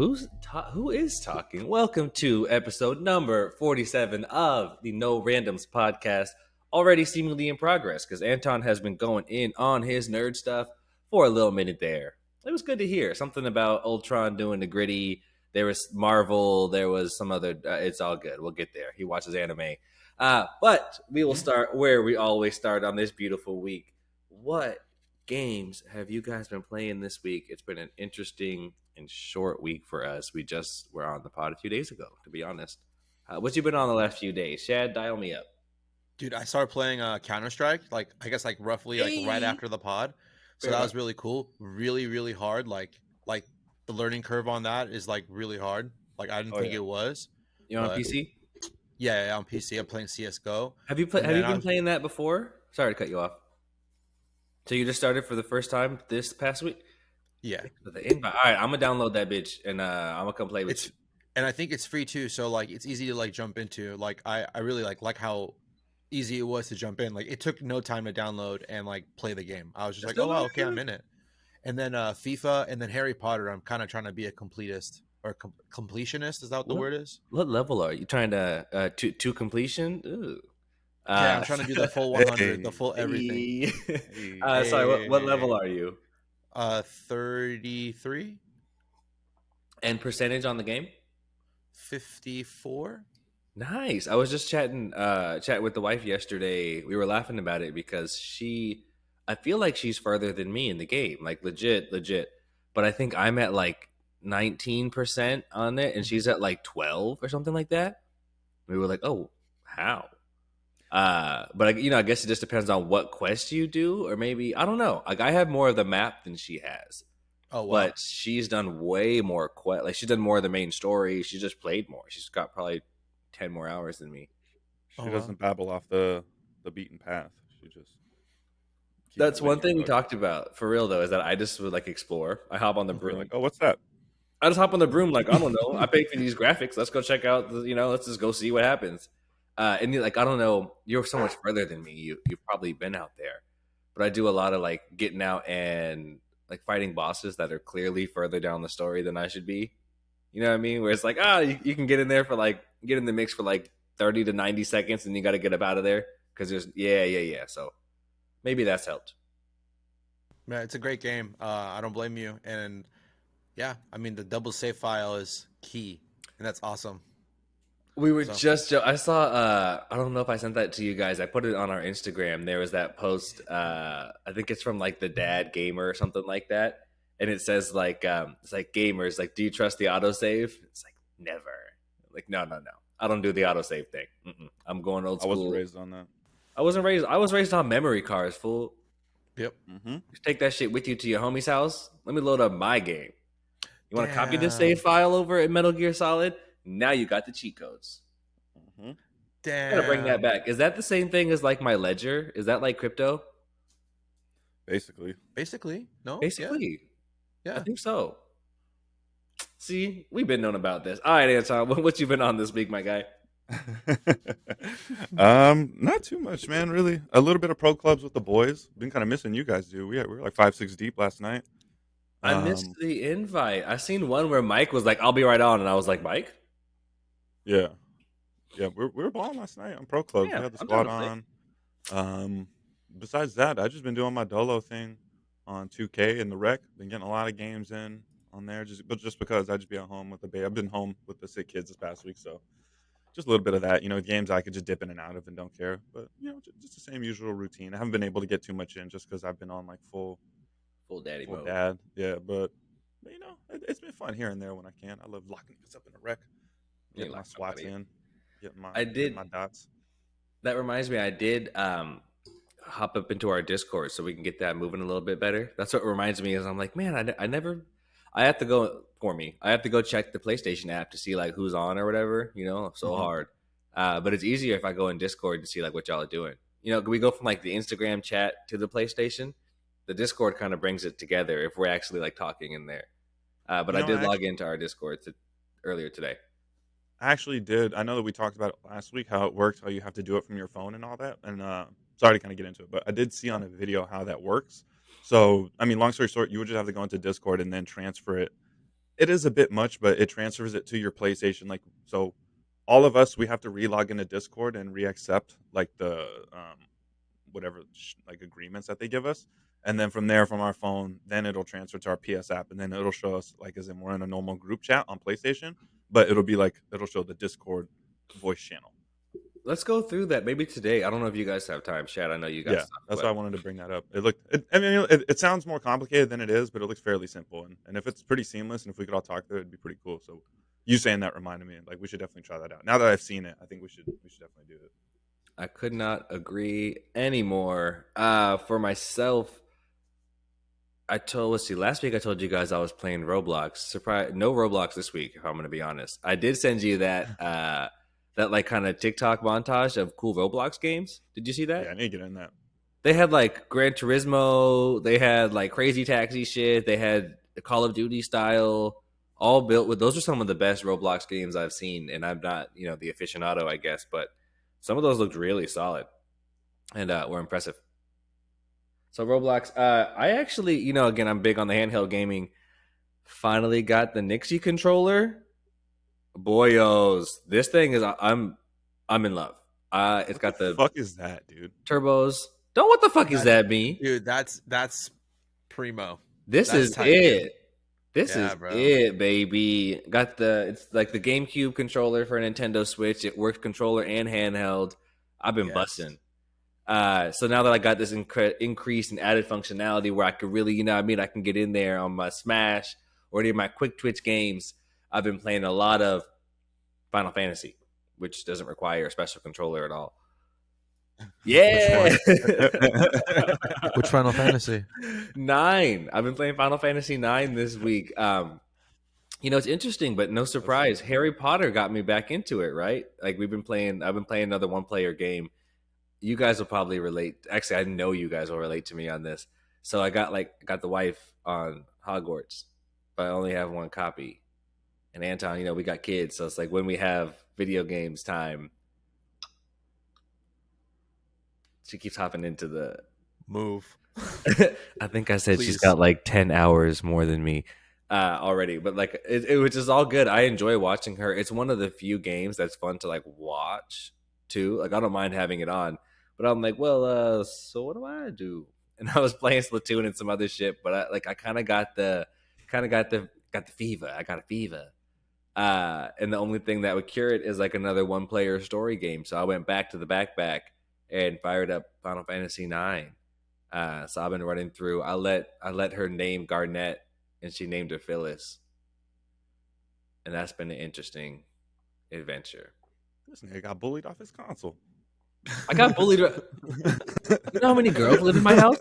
Who is talking? Welcome to episode number 47 of the No Randoms podcast, already seemingly in progress because Anton has been going in on his nerd stuff for a little minute there. It was good to hear something about Ultron doing the gritty. There was Marvel. There was some other. It's all good. We'll get there. He watches anime. But we will start where we always start on this beautiful week. What games have you guys been playing this week? It's been an interesting and short week for us. We just were on the pod a few days ago, to be honest. What you been on the last few days? Shad, dial me up. Dude, I started playing Counter-Strike, like I guess like roughly like right Hey, after the pod. So fair that enough. was really cool. Really, really hard. Like the learning curve on that is like really hard. Like I didn't Oh think yeah. it was. You on But PC? yeah, on PC I'm playing CS:GO. Have you And Have you then been playing that before? Sorry to cut you off. So you just started for the first time this past week? yeah. For the invite. All right, I'm gonna download that bitch and I'm gonna come play with It's you. and I think it's free too, so like it's easy to like jump into. Like I really like how easy it was to jump in. Like it took no time to download and like play the game. I was just That's like, "Oh still wow, really okay, I'm good. in it." And then FIFA and then Harry Potter, I'm kind of trying to be a completist or completionist, is that what the What word is? what level are you trying to completion? Ooh. Yeah, I'm Uh, trying to do the full 100, the Hey, full everything. hey. hey. Sorry. What level Hey, are you? 33, And percentage on the game? 54. Nice. I was just chatting with the wife yesterday. We were laughing about it because I feel like she's further than me in the game, like legit. But I think I'm at like 19% on it, and she's at like 12 or something like that. We were like, oh, how? But I guess it just depends on what quest you do, or maybe I don't know. Like I have more of the map than she has, Oh wow. but she's done way more quest. Like she's done more of the main story. She just played more. She's got probably 10 more hours than me. Oh She wow. doesn't babble off the beaten path. She just keeps it That's one linear. thing we But talked about for real though, is that I just would like explore. I hop on the you're like, broom. oh, what's that? I just hop on the broom, like, I don't know. I paid for these graphics. Let's go check out let's just go see what happens. And you're like, I don't know, you're so much further than me. You've probably been out there. But I do a lot of like getting out and like fighting bosses that are clearly further down the story than I should be. You know what I mean? Where it's like, you can get in there for like get in the mix for like 30 to 90 seconds and you gotta get up out of there. Cause there's yeah. So maybe that's helped. Man, it's a great game. I don't blame you. And yeah, I mean the double save file is key, and that's awesome. We were So I saw I don't know if I sent that to you guys. I put it on our Instagram. There was that post, I think it's from like the Dad Gamer or something like that. And it says like it's like gamers, like, do you trust the autosave? It's like never. Like no. I don't do the autosave thing. I'm going old I wasn't school. raised on that. I was raised on memory cards, fool. yep. Mm-hmm. Just take that shit with you to your homie's house. Let me load up my game. You want to copy this save Damn. file over at Metal Gear Solid? Now you got the cheat codes. Mm-hmm. Gotta bring that Damn. back. Is that the same thing as like my ledger? Is that like crypto? Basically. Basically, no? Yeah. Basically, I Yeah. think so. See, we've been known about this. All right, Anton, what you been on this week, my guy? Not too much, man. Really, a little bit of pro clubs with the boys. Been kind of missing you guys, dude. We were like 5, 6 deep last night. I missed Um, the invite. I seen one where Mike was like, "I'll be right on," and I was like, "Mike, yeah, we were balling last night on pro clubs. We yeah, had the I'm down squad to play." on. Besides that, I just been doing my dolo thing on 2K and the rec. Been getting a lot of games in on there, just because I just be at home with the baby. I've been home with the sick kids this past week, so just a little bit of that. Games I could just dip in and out of and don't care. But just the same usual routine. I haven't been able to get too much in just because I've been on like Full daddy full mode. dad. Yeah, but it's been fun here and there when I can. I love locking this up in a rec, You getting my like swats somebody. in, getting I getting did. my dots. That reminds me, I did hop up into our Discord so we can get that moving a little bit better. That's what reminds me is I'm like, man, I never. I have to go for me. I have to go check the PlayStation app to see like who's on or whatever. So Hmm. hard. But it's easier if I go in Discord to see like what y'all are doing. We go from like the Instagram chat to the PlayStation. The Discord kind of brings it together if we're actually like talking in there. But I did I log actually, into our Discord earlier today. I actually did. I know that we talked about it last week, how it works, how you have to do it from your phone and all that. And sorry to kind of get into it, but I did see on a video how that works. So, I mean, long story short, you would just have to go into Discord and then transfer it It is a bit much, but it transfers it to your PlayStation. Like, so all of us, we have to re-log into Discord and re-accept like the whatever like agreements that they give us, and then from there, from our phone, then it'll transfer to our PS app, and then it'll show us like as in we're in a normal group chat on PlayStation, but it'll be like it'll show the Discord voice channel. Let's go through that maybe today. I don't know if you guys have time, Chad. I know you got Yeah, stuff, that's but why I wanted to bring that up. I mean, it sounds more complicated than it is, but it looks fairly simple. And if it's pretty seamless, and if we could all talk through it, it'd be pretty cool. So, you saying that reminded me, like, we should definitely try that out. Now that I've seen it, I think we should definitely do it. I could not agree anymore. For myself, last week I told you guys I was playing Roblox. Surprise, no Roblox this week, if I'm going to be honest. I did send you that that like kind of TikTok montage of cool Roblox games. Did you see that? Yeah, I need to get in that. They had like Gran Turismo, they had like Crazy Taxi shit, they had Call of Duty style, all built with. Those are some of the best Roblox games I've seen, and I'm not, the aficionado, I guess, but some of those looked really solid and were impressive. So Roblox, I actually, again, I'm big on the handheld gaming. Finally got the Nixie controller. Boyos, this thing is I'm in love. It's got the fuck is that, dude? turbos. Don't what the fuck is that mean? Dude, that's primo. This That's is tight, it. dude. This Yeah, is bro. it, baby. It's like the GameCube controller for a Nintendo Switch. It works controller and handheld. I've been Yes. busting. So now that I got this increase in added functionality where I could really, I can get in there on my Smash or any of my quick twitch games. I've been playing a lot of Final Fantasy, which doesn't require a special controller at all. Yeah. Which Final Fantasy? 9. I've been playing Final Fantasy 9 this week. It's interesting, but no surprise. Harry Potter got me back into it, right? Like I've been playing another one-player game. You guys will probably relate. Actually, I know you guys will relate to me on this. So I got the wife on Hogwarts, but I only have one copy. And Anton, we got kids, so it's like when we have video games time, she keeps hopping into the move. I think I said Please. she's got like 10 hours more than me already, but like which is all good. I enjoy watching her. It's one of the few games that's fun to like watch too. Like I don't mind having it on, but I'm like, well, so what do I do? And I was playing Splatoon and some other shit, but I kind of got the fever. I got a fever. And the only thing that would cure it is like another one-player story game. So I went back to the backpack and fired up Final Fantasy 9. So I've been running through. I let her name Garnett, and she named her Phyllis, and that's been an interesting adventure. This nigga got bullied off his console. I got bullied. You know how many girls live in my house?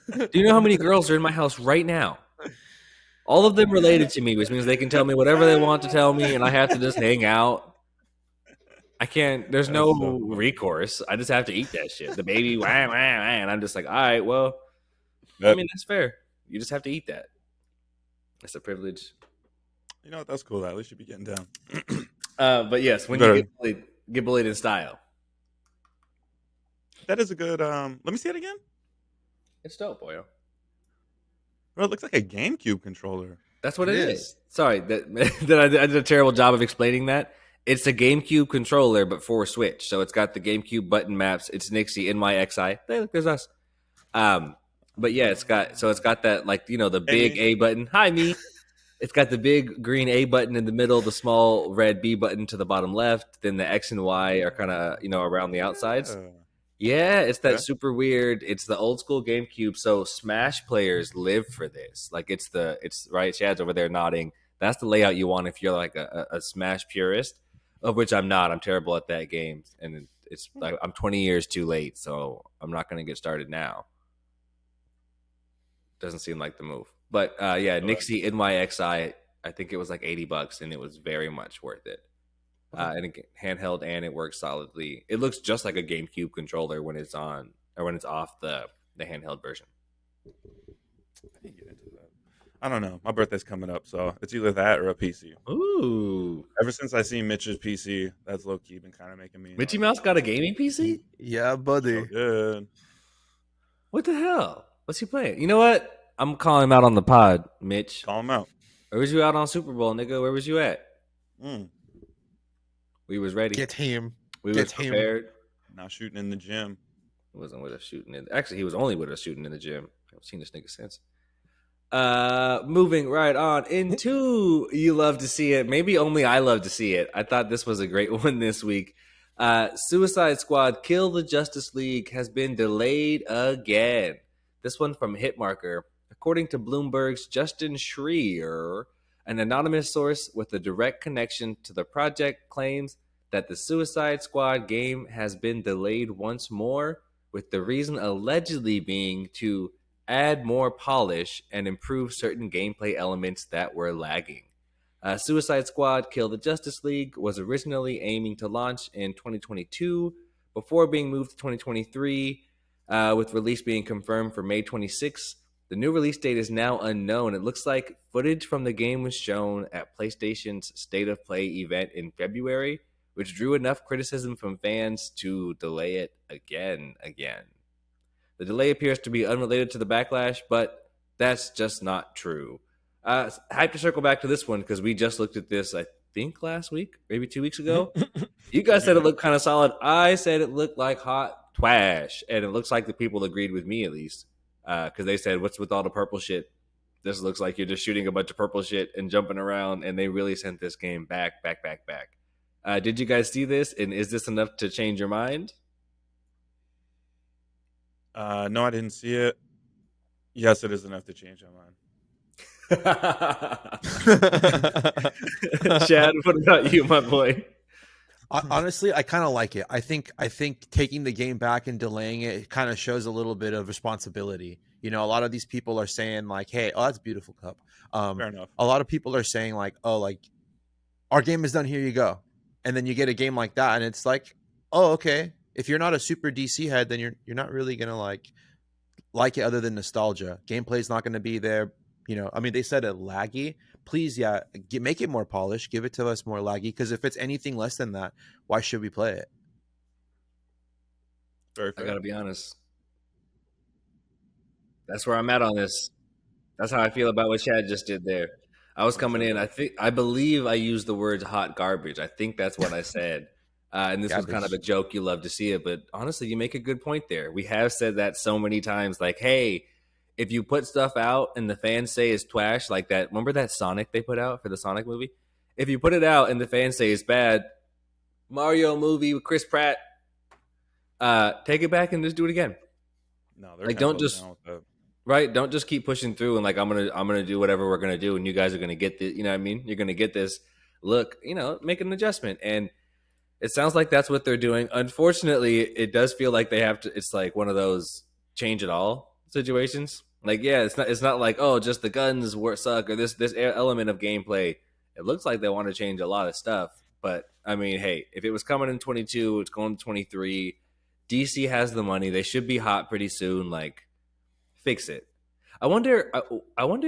Do you know how many girls are in my house right now? All of them related to me, which means they can tell me whatever they want to tell me, and I have to just hang out. I can't. There's no recourse. I just have to eat that shit. The baby, wah, wah, wah, and I'm just like, all right, well, I mean, that's fair. You just have to eat that. It's a privilege. You know what? That's cool. At least you be getting down. But yes, when you get bullied in style. That is a good. Let me see it again. It's dope, boyo. Bro, it looks like a GameCube controller. That's what it is. Sorry that I did a terrible job of explaining that. It's a GameCube controller, but for a Switch. So it's got the GameCube button maps. It's Nixie NYXI. Hey, look, there's us. But yeah, it's got that like the big A button. Hi, me. It's got the big green A button in the middle, the small red B button to the bottom left. Then the X and Y are kind of around the outsides. Yeah, it's that super weird. It's the old school GameCube. So Smash players live for this. Like it's right. Chad's over there nodding. That's the layout you want if you're like a Smash purist, of which I'm not. I'm terrible at that game, and it's like I'm 20 years too late, so I'm not going to get started now. Doesn't seem like the move, but yeah, Nixie NYXI. I think it was like $80, and it was very much worth it. And again, handheld, and it works solidly. It looks just like a GameCube controller when it's on or when it's off the handheld version. I didn't get into that. I don't know. My birthday's coming up, so it's either that or a PC. Ooh! Ever since I seen Mitch's PC, that's low key been kind of making me. Mitchy Mouse got a gaming PC? Yeah, buddy. So good. What the hell? What's he playing? You know what? I'm calling him out on the pod, Mitch. Call him out. Where was you out on Super Bowl, nigga? Where was you at? Mm, We was ready. Get him. We was Get him. prepared. not shooting in the gym. He wasn't with us shooting in. Actually, he was only with us shooting in the gym. I haven't seen this nigga since. Moving right on into you love to see it. Maybe only I love to see it. I thought this was a great one this week. Suicide Squad Kill the Justice League has been delayed again. This one from Hitmarker. According to Bloomberg's Justin Schreier, an anonymous source with a direct connection to the project claims that the Suicide Squad game has been delayed once more, with the reason allegedly being to add more polish and improve certain gameplay elements that were lagging. Suicide Squad Kill the Justice League was originally aiming to launch in 2022 before being moved to 2023, with release being confirmed for May 26th. The new release date is now unknown. It looks like footage from the game was shown at PlayStation's State of Play event in February, which drew enough criticism from fans to delay it again. The delay appears to be unrelated to the backlash, but that's just not true. I have to circle back to this one because we just looked at this, I think, last week, maybe 2 weeks ago. You guys said it looked kind of solid. I said it looked like hot twash, and it looks like the people agreed with me at least because they said, "What's with all the purple shit? This looks like you're just shooting a bunch of purple shit and jumping around." And they really sent this game back. Did you guys see this? And is this enough to change your mind? No, I didn't see it. Yes, it is enough to change my mind. Chad, what about you, my boy? Honestly, I kind of like it. I think taking the game back and delaying it kind of shows a little bit of responsibility. You know, a lot of these people are saying like, "Hey, oh, that's a beautiful cup." Fair enough. A lot of people are saying like, "Oh, like our game is done. Here you go." And then you get a game like that, and it's like, "Oh, okay." If you're not a super DC head, then you're not really gonna like it other than nostalgia. Gameplay's not gonna be there. You know, I mean, they said it laggy. Please, yeah, make it more polished. Give it to us more laggy. Because if it's anything less than that, why should we play it? Very I fair. gotta be honest. That's where I'm at on this. That's how I feel about what Chad just did there. I was coming in. I believe I used the words "hot garbage." I think that's what I said. And this was kind of a joke. You love to see it, but honestly, you make a good point there. We have said that so many times. Like, hey, if you put stuff out and the fans say it's twash, like that. Remember that Sonic they put out for the Sonic movie? If you put it out and the fans say it's bad, Mario movie with Chris Pratt, take it back and just do it again. No, they're like kinda don't closing just down with that. right. Don't just keep pushing through and like I'm gonna do whatever we're gonna do, and you guys are gonna get this. You know what I mean? You're gonna get this. Look, make an adjustment, and it sounds like that's what they're doing. Unfortunately, it does feel like they have to. It's like one of those change it all situations. Like, yeah, it's not like, oh, just the guns suck or this element of gameplay. It looks like they want to change a lot of stuff. But I mean, hey, if it was coming in 22, it's going to 23. DC has the money. They should be hot pretty soon. Like, fix it. I wonder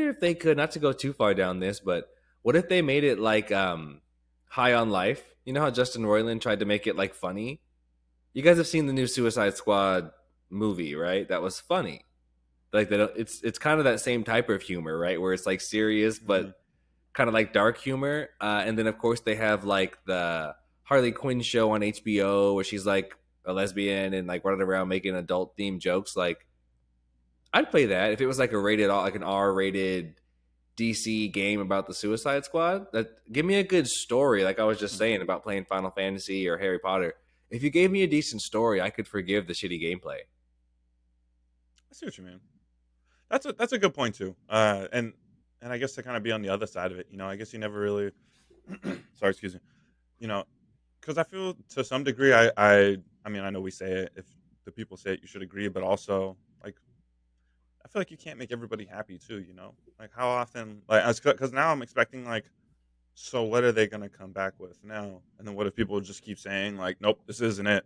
if they could, not to go too far down this, but what if they made it like High on Life? You know how Justin Roiland tried to make it like funny? You guys have seen the new Suicide Squad movie, right? That was funny. Like it's kind of that same type of humor, right? Where it's like serious but kind of like dark humor. And then of course they have like the Harley Quinn show on HBO where she's like a lesbian and like running around making adult themed jokes. Like I'd play that if it was like an R-rated DC game about the Suicide Squad. That give me a good story, like I was just saying about playing Final Fantasy or Harry Potter. If you gave me a decent story, I could forgive the shitty gameplay. I see what you mean. That's a good point too. And I guess to kind of be on the other side of it, I guess you never really. Sorry, excuse me. Because I feel to some degree, I mean, I know we say it. If the people say it, you should agree. But also, like, I feel like you can't make everybody happy too. Like how often, like, because now I'm expecting like, so what are they gonna come back with now? And then what if people just keep saying like, nope, this isn't it?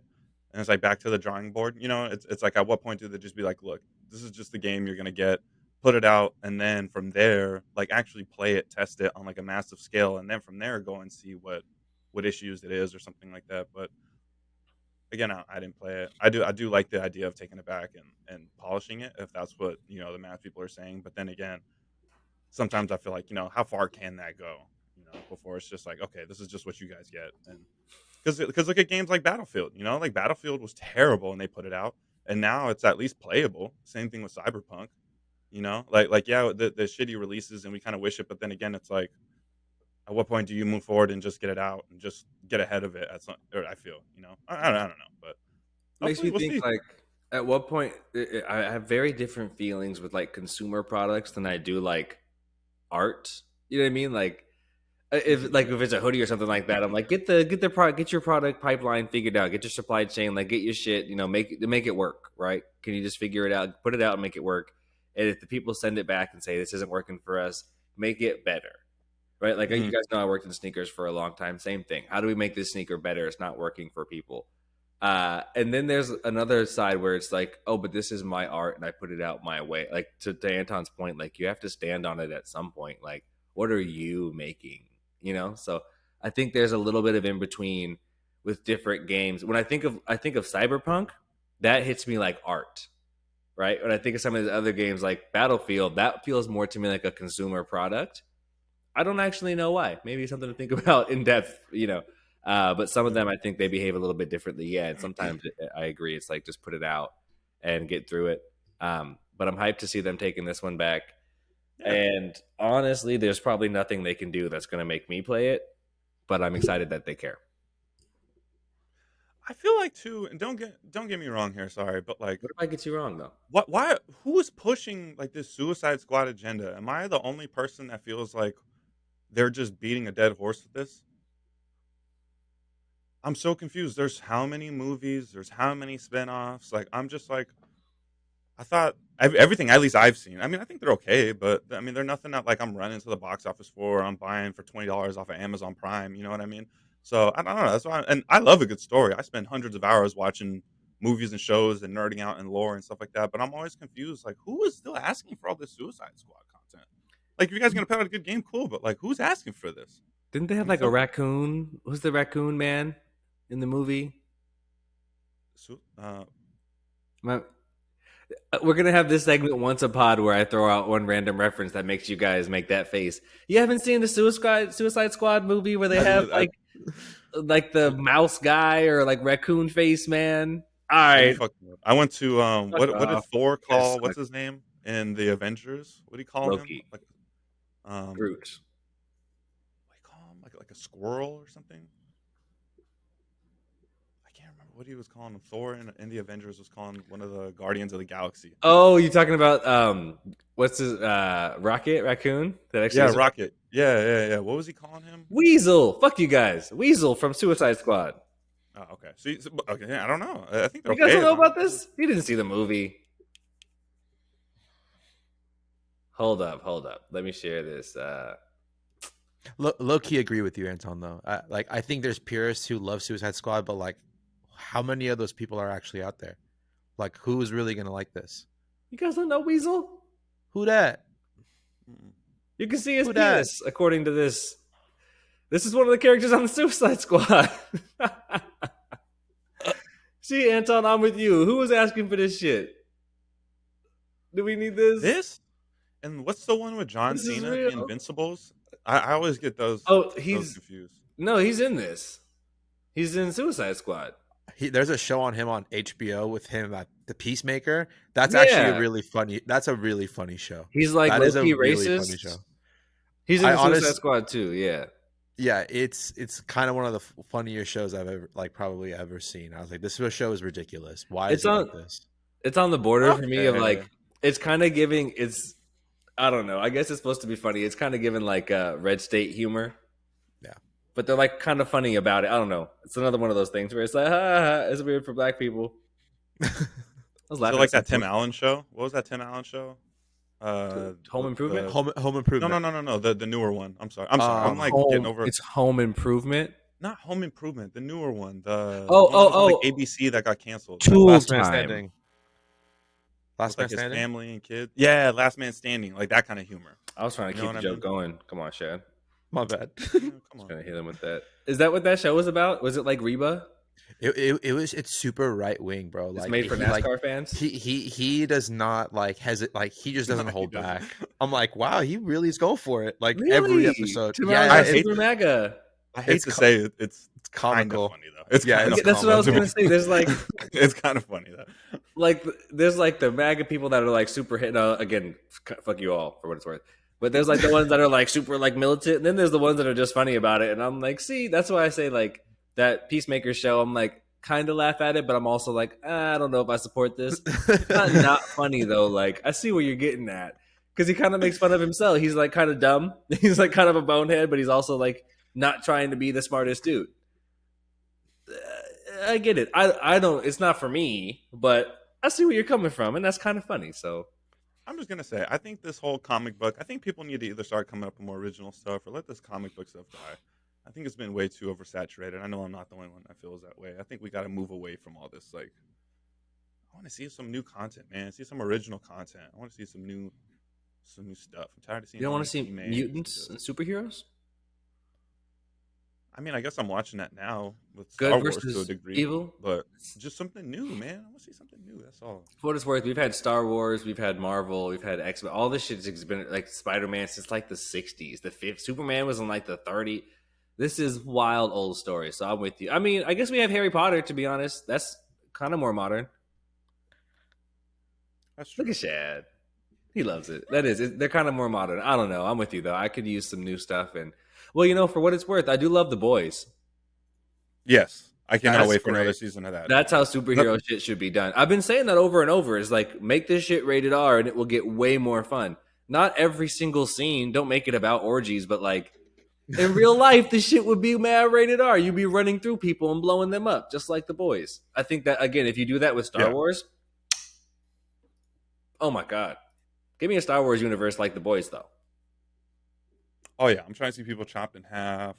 And it's like back to the drawing board. It's like at what point do they just be like, look, this is just the game you're gonna get, put it out, and then from there, like actually play it, test it on like a massive scale, and then from there go and see what issues it is or something like that. But again, I didn't play it. I do like the idea of taking it back and polishing it if that's what the math people are saying. But then again, sometimes I feel like, how far can that go? Before it's just like, okay, this is just what you guys get. And because look at games like Battlefield, like Battlefield was terrible and they put it out, and now it's at least playable. Same thing with Cyberpunk, like yeah, the shitty releases and we kind of wish it, but then again, it's like, at what point do you move forward and just get it out and just get ahead of it? Or I feel, I don't know, but Makes hopefully me we'll think see. like at what point I have very different feelings with like consumer products than I do like art. You know what I mean? Like if it's a hoodie or something like that, I'm like get your product pipeline figured out, get your supply chain, like get your shit, make it work, right? Can you just figure it out, put it out, and make it work? And if the people send it back and say this isn't working for us, make it better, right? Like you Mhm. guys know, I worked in sneakers for a long time. Same thing. How do we make this sneaker better? It's not working for people. And then there's another side where it's like, oh, but this is my art and I put it out my way. Like to Anton's point, like you have to stand on it at some point. Like, what are you making? So I think there's a little bit of in between with different games. When I think of Cyberpunk, that hits me like art, right? When I think of some of the other games like Battlefield, that feels more to me like a consumer product. I don't actually know why. Maybe something to think about in depth. But some of them, I think they behave a little bit differently. Yeah, and sometimes I agree. It's like just put it out and get through it. But I'm hyped to see them taking this one back. Yeah. And honestly, there's probably nothing they can do that's going to make me play it. But I'm excited that they care. I feel like too, and don't get me wrong here, sorry, but like, What if I get you wrong though? why, who is pushing like this Suicide Squad agenda? Am I the only person that feels like they're just beating a dead horse with this? I'm so confused. There's how many movies? There's how many spinoffs? Like, I'm just like, I thought everything, at least I've seen. I mean, I think they're okay, but I mean, they're nothing that like I'm running to the box office for. Or I'm buying for $20 off of Amazon Prime. You know what I mean? So I don't know. That's why, and I love a good story. I spend hundreds of hours watching movies and shows and nerding out in lore and stuff like that. But I'm always confused. Like, who is still asking for all this Suicide Squad content? Like, if you guys are gonna put out a good game, cool. But like, who's asking for this? Didn't they have I'm like a so raccoon? Who's the raccoon man in the movie? My, We're gonna have this segment once a pod where I throw out one random reference that makes you guys make that face. You haven't seen the Suicide Squad movie where they have like the mouse guy or like raccoon face man? All right, I went to what did off. Thor Yes, call what's his name in the Avengers? What do you call him? Loki, Like Groot. what do you call him? Like a squirrel or something? I can't remember what he was calling him. Thor in the Avengers was calling one of the Guardians of the Galaxy. Oh, you talking about what's his Rocket Raccoon? That actually Yeah, is Rocket. Yeah. What was he calling him? Weasel. Fuck you guys, Weasel from Suicide Squad. Oh, okay. Okay, I don't know. I think they're You guys okay. don't know about this? You didn't see the movie. Hold up. Let me share this. Low key agree with you, Anton. Though, I think there's purists who love Suicide Squad, but like, how many of those people are actually out there? Like, who is really gonna like this? You guys don't know Weasel? Who that? You can see his Who dat? penis, according to this. This is one of the characters on the Suicide Squad. See, Anton, I'm with you. Who was asking for this shit? Do we need this? This? And what's the one with John This is Cena, real. the Invincibles? I always get those. Oh, those he's confused. no, he's in this. He's in Suicide Squad. There's a show on him on HBO with him at the Peacemaker. That's Yeah. actually a really funny. That's a really funny show. He's like That is a low-key really racist. funny show. He's in I the Suicide honest- Squad too. Yeah. Yeah, it's kind of one of the funnier shows I've ever probably ever seen. I was like, this show is ridiculous. Why is It's it on- like this? It's on the border for me of Okay. like it's kind of giving I don't know. I guess it's supposed to be funny. It's kind of giving like Red State humor. Yeah. But they're like kind of funny about it. I don't know. It's another one of those things where it's like, it's weird for black people. I was So laughing. like at some that Tim point. Allen show? What was that Tim Allen show? Home Improvement? Home Improvement. No. The newer one. I'm sorry. I'm like getting over. It's Home Improvement. Not Home Improvement. The newer one. The Oh, one that was on, oh. like ABC that got canceled. Tool Last Man Time. Standing. Last With, Man like his Standing. family and kids. Yeah, Last Man Standing. Like that kind of humor. I was trying to You know keep the what I joke mean? going. Come on, Shad. My bad. Yeah, come Just on. gonna hit him with that. Is that what that show was about? Was it like Reba? It's super right wing, bro. It's Like made for he like NASCAR fans. he does not like hesitate, like he just doesn't No, he hold doesn't. back. I'm like, wow, he really is going for it. Like every Really? episode. Tomorrow's I like hate Super MAGA. I hate It's to co- say it, it's kind of comical. funny though. It's Yeah, kind it's of That's what I was comical. gonna say. There's like it's kind of funny though. there's like the MAGA people that are like super hit. Again, fuck you all for what it's worth. But there's like the ones that are like super like militant, and then there's the ones that are just funny about it. And I'm like, see, that's why I say like that Peacemaker show. I'm like kind of laugh at it, but I'm also like, I don't know if I support this. It's not funny though. Like I see where you're getting at because he kind of makes fun of himself. He's like kind of dumb. He's like kind of a bonehead, but he's also like not trying to be the smartest dude. I get it. I don't. It's not for me, but I see where you're coming from, and that's kind of funny. So I'm just gonna say, I think this whole comic book. I think people need to either start coming up with more original stuff or let this comic book stuff die. I think it's been way too oversaturated. I know I'm not the only one that feels that way. I think we got to move away from all this. Like, I want to see some new content, man. See some original content. I want to see some new stuff. I'm tired of seeing. you don't all want to these see remakes mutants and just- superheroes? I mean, I guess I'm watching that now with Good Star Wars versus to a degree, evil? but just something new, man. I want to see something new. That's all. For what it's worth, we've had Star Wars, we've had Marvel, we've had X Men. All this shit's been like Spider Man since like the '60s. The fifth Superman was in like the '30s. This is wild old story. So I'm with you. I mean, I guess we have Harry Potter. To be honest, that's kind of more modern. That's true. Look at Shad. He loves it. That is, they're kind of more modern. I don't know. I'm with you though. I could use some new stuff. And well, you know, for what it's worth, I do love The Boys. Yes, I cannot That's wait for another great. season of that. That's how superhero shit should be done. I've been saying that over and over. Is like make this shit rated R, and it will get way more fun. Not every single scene. Don't make it about orgies, but like in real life, this shit would be mad rated R. You'd be running through people and blowing them up, just like The Boys. I think that again, if you do that with Star Yeah. Wars, oh my god, give me a Star Wars universe like The Boys, though. Oh yeah, I'm trying to see people chopped in half.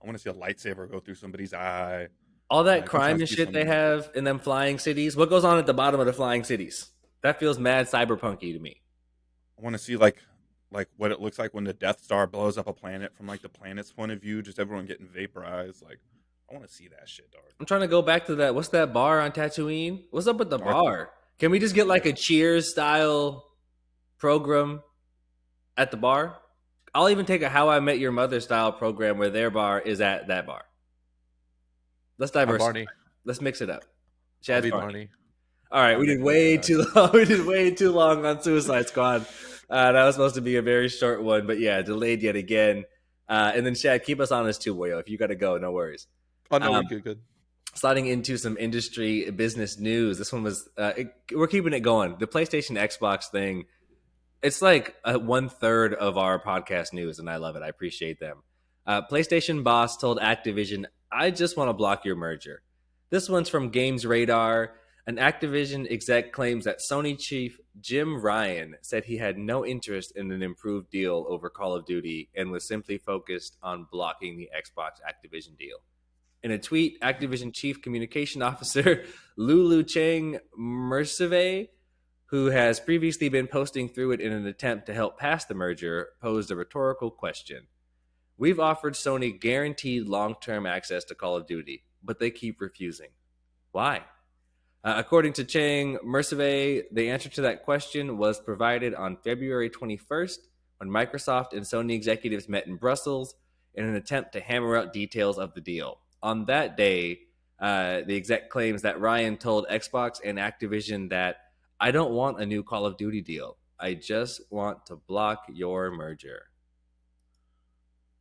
I want to see a lightsaber go through somebody's eye. All that I'm crime trying and to see shit they some- have in them flying cities. What goes on at the bottom of the flying cities? That feels mad cyberpunky to me. I want to see like what it looks like when the Death Star blows up a planet from like the planet's point of view, just everyone getting vaporized. Like, I want to see that shit, dog. I'm trying to go back to that. What's that bar on Tatooine? What's up with the Dark- bar? Can we just get like a Cheers style program at the bar? I'll even take a How I Met Your Mother style program where their bar is at that bar. Let's diversify. Barney. Let's mix it up. I'll Chad's be Barney. Barney. All right, we did way too long. We did way too long on Suicide Squad. That was supposed to be a very short one, but yeah, delayed yet again. And then Chad, keep us honest too, Wayo. If you got to go, no worries. Oh no, we're good. Sliding into some industry business news. This one was we're keeping it going. The PlayStation Xbox thing. It's like 1/3 of our podcast news, and I love it. I appreciate them. PlayStation boss told Activision, "I just want to block your merger." This one's from Games Radar. An Activision exec claims that Sony chief Jim Ryan said he had no interest in an improved deal over Call of Duty and was simply focused on blocking the Xbox Activision deal. In a tweet, Activision Chief Communication Officer Lulu Chang Mercive, who has previously been posting through it in an attempt to help pass the merger, posed a rhetorical question. We've offered Sony guaranteed long-term access to Call of Duty, but they keep refusing. Why? According to Chang Mercive, the answer to that question was provided on February 21st when Microsoft and Sony executives met in Brussels in an attempt to hammer out details of the deal. On that day, the exec claims that Ryan told Xbox and Activision that, "I don't want a new Call of Duty deal. I just want to block your merger."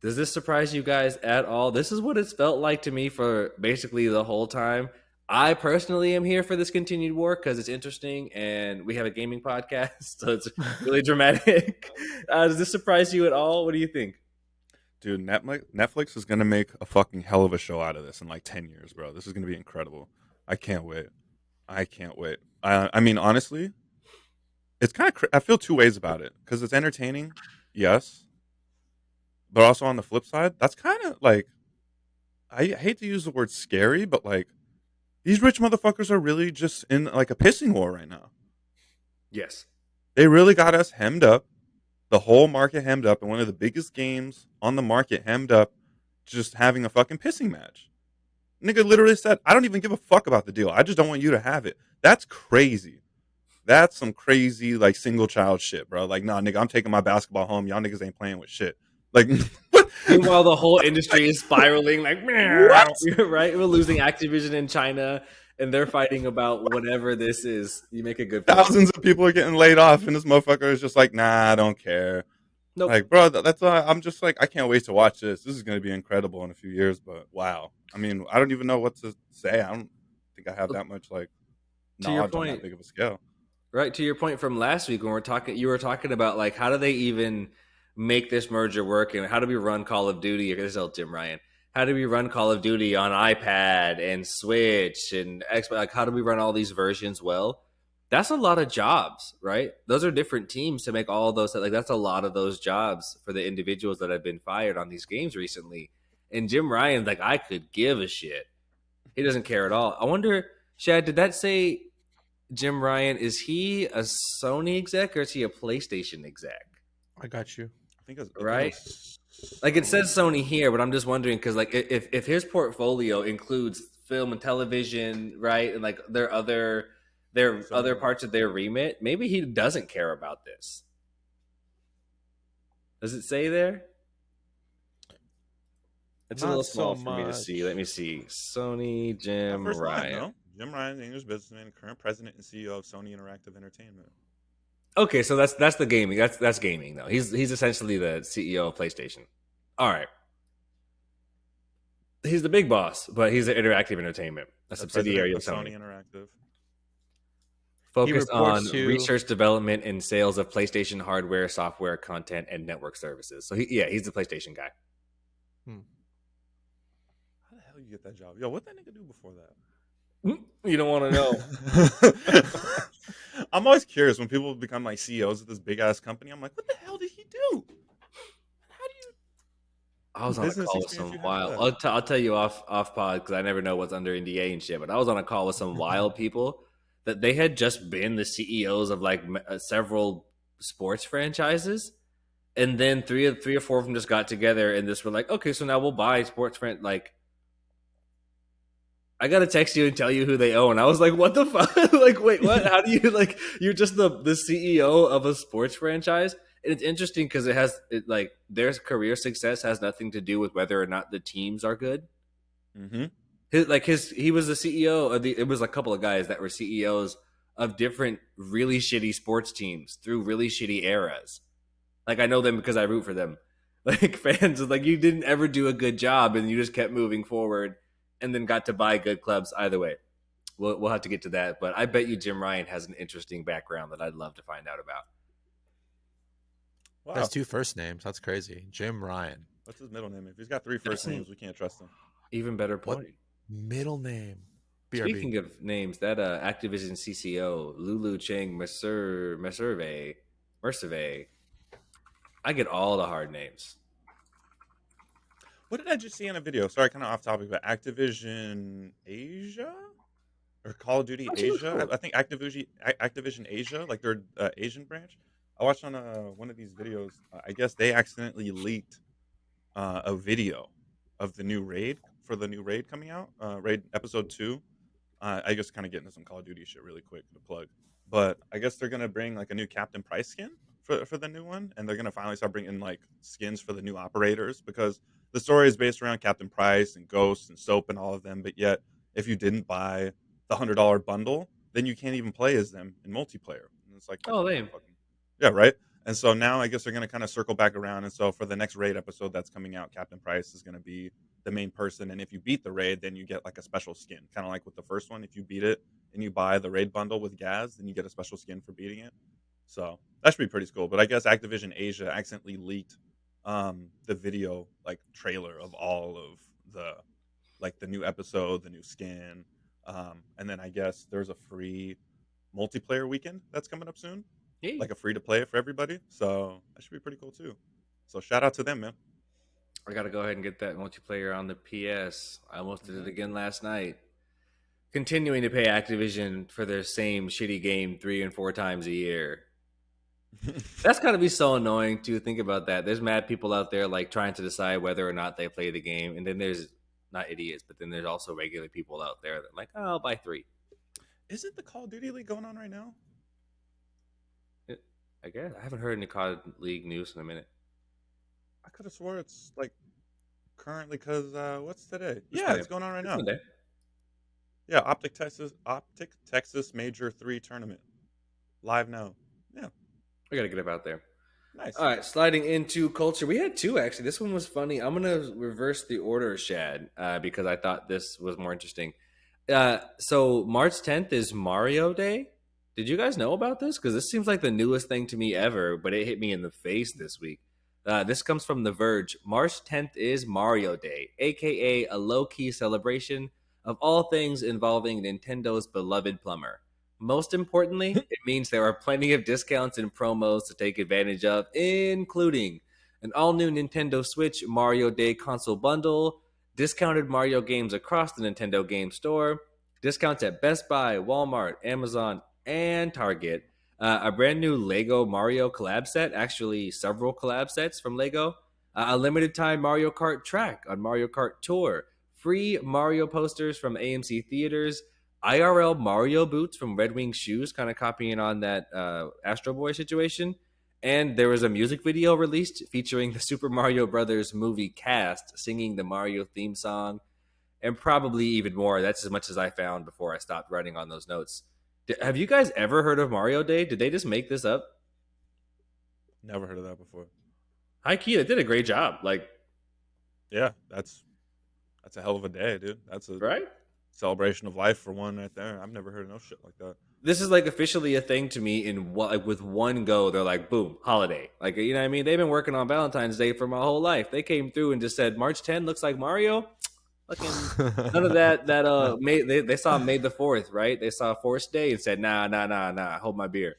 Does this surprise you guys at all? This is what it's felt like to me for basically the whole time. I personally am here for this continued war because it's interesting and we have a gaming podcast, so it's really dramatic. Does this surprise you at all? What do you think? Dude, Netflix is gonna make a fucking hell of a show out of this in like 10 years, bro. This is gonna be incredible. I can't wait. I mean, honestly, it's kind of. I feel two ways about it because it's entertaining, yes, but also on the flip side, that's kind of like. I hate to use the word scary, but like these rich motherfuckers are really just in like a pissing war right now. Yes. They really got us hemmed up, the whole market hemmed up, and one of the biggest games on the market hemmed up, just having a fucking pissing match. Nigga literally said, I don't even give a fuck about the deal. I just don't want you to have it. That's crazy. That's some crazy like single child shit, bro. Like, nah, nigga, I'm taking my basketball home. Y'all niggas ain't playing with shit. Like, what? Meanwhile, the whole industry is spiraling like, What? right? We're losing Activision in China, and they're fighting about whatever this is. You make a good point. Thousands of people are getting laid off, and this motherfucker is just like, nah, I don't care. Nope. Like, bro, that's why I'm just like, I can't wait to watch this. This is going to be incredible in a few years, but wow. I mean, I don't even know what to say. I don't think I have that much like To your knowledge on that point. big of a scale. Right, to your point from last week when you were talking about like how do they even make this merger work and how do we run Call of Duty? This is Jim Ryan. How do we run Call of Duty on iPad and Switch and Xbox? Like, how do we run all these versions well? That's a lot of jobs, right? Those are different teams to make all those. Like, that's a lot of those jobs for the individuals that have been fired on these games recently. And Jim Ryan's like, I could give a shit. He doesn't care at all. I wonder, Shad, did that say Jim Ryan? Is he a Sony exec or is he a PlayStation exec? I got you. I think it's Right? Like it says Sony here, but I'm just wondering because like if his portfolio includes film and television, right, and like their other parts of their remit, maybe he doesn't care about this. Does it say there? It's a Not little small so for me to see. much. Let me see. Sony Jim Ryan. No. Jim Ryan, English businessman, current president and CEO of Sony Interactive Entertainment. Okay, so that's the gaming. That's gaming though. He's essentially the CEO of PlayStation. All right. He's the big boss, but he's an Interactive Entertainment, a subsidiary of Sony. Interactive. Focused on reports to- research, development, and sales of PlayStation hardware, software, content, and network services. So he's the PlayStation guy. How the hell you get that job? Yo, what that nigga do before that? You don't want to know. I'm always curious when people become like CEOs of this big ass company. I'm like, what the hell did he do? How do you? I was on a Business call with experience some you have wild. that? I'll tell you off pod because I never know what's under NDA and shit. But I was on a call with some wild people that they had just been the CEOs of like several sports franchises, and then three or four of them just got together and just were like, okay, so now we'll buy sports like. I gotta text you and tell you who they own. I was like, what the fuck? Like, wait, what? How do you like? You're just the CEO of a sports franchise, and it's interesting because like their career success has nothing to do with whether or not the teams are good. Mm-hmm. He was the CEO of it was a couple of guys that were CEOs of different really shitty sports teams through really shitty eras. Like I know them because I root for them. Like fans, like you didn't ever do a good job, and you just kept moving forward. And then got to buy good clubs either way. We'll have to get to that. But I bet you Jim Ryan has an interesting background that I'd love to find out about. Wow. That's 2 first names. That's crazy. Jim Ryan. What's his middle name? If he's got 3 first names, we can't trust him. Even better point. What? Middle name. BRB. Speaking of names, that Activision CCO, Lulu Cheng Mercerve. I get all the hard names. What did I just see in a video? Sorry, kind of off topic, but Activision Asia or Call of Duty Asia? Cool. I think Activision Asia, like their Asian branch. I watched on one of these videos. I guess they accidentally leaked a video of the new raid coming out, raid episode 2. I just kind of get into some Call of Duty shit really quick to plug, but I guess they're gonna bring like a new Captain Price skin for the new one, and they're gonna finally start bringing like skins for the new operators because the story is based around Captain Price and Ghost and Soap and all of them. But yet, if you didn't buy the $100 bundle, then you can't even play as them in multiplayer. And it's like, lame. Yeah, right. And so now I guess they're going to kind of circle back around. And so for the next raid episode that's coming out, Captain Price is going to be the main person. And if you beat the raid, then you get like a special skin, kind of like with the first one. If you beat it and you buy the raid bundle with Gaz, then you get a special skin for beating it. So that should be pretty cool. But I guess Activision Asia accidentally leaked the video like trailer of all of the new episode, the new skin, and then I guess there's a free multiplayer weekend that's coming up soon, like a free to play for everybody. So that should be pretty cool too. So shout out to them, man. I gotta go ahead and get that multiplayer on the PS. I almost did it again last night. Continuing to pay Activision for their same shitty game 3 and 4 times a year. That's gotta be so annoying to think about that. There's mad people out there like trying to decide whether or not they play the game, and then there's not idiots, but then there's also regular people out there that are like, oh, I'll buy 3. Isn't the Call of Duty League going on right now? I guess I haven't heard any COD League news in a minute. I could have swore it's like currently because what's today? It's Yeah, Monday. it's going on right It's now. Monday. Yeah, Optic Texas Major 3 tournament live now. Yeah, We gotta get up out there. nice. All right, sliding into culture. We had 2 actually. This one was funny. I'm gonna reverse the order, Shad, because I thought this was more interesting. So March 10th is Mario Day. Did you guys know about this? Because this seems like the newest thing to me ever, but it hit me in the face this week. This comes from The Verge. March 10th is Mario Day, aka a low-key celebration of all things involving Nintendo's beloved plumber. Most importantly, it means there are plenty of discounts and promos to take advantage of, including an all-new Nintendo Switch Mario Day console bundle, discounted Mario games across the Nintendo Game Store, discounts at Best Buy, Walmart, Amazon, and Target, a brand new Lego Mario collab set, actually several collab sets from Lego, a limited time Mario Kart track on Mario Kart Tour, free Mario posters from AMC Theaters, IRL Mario boots from Red Wing Shoes, kind of copying on that Astro Boy situation. And there was a music video released featuring the Super Mario Brothers movie cast singing the Mario theme song, and probably even more. That's as much as I found before I stopped writing on those notes. Have you guys ever heard of Mario Day? Did they just make this up? Never heard of that before. High key, they did a great job. Like, Yeah, that's a hell of a day, dude. That's a right? celebration of life for one right there. I've never heard of no shit like that. This is like officially a thing to me. With one go, they're like, boom, holiday. Like, you know what I mean? They've been working on Valentine's Day for my whole life. They came through and just said March 10 looks like Mario. Fucking none of that. They saw May the 4th, right? They saw Force Day and said, nah. Hold my beer.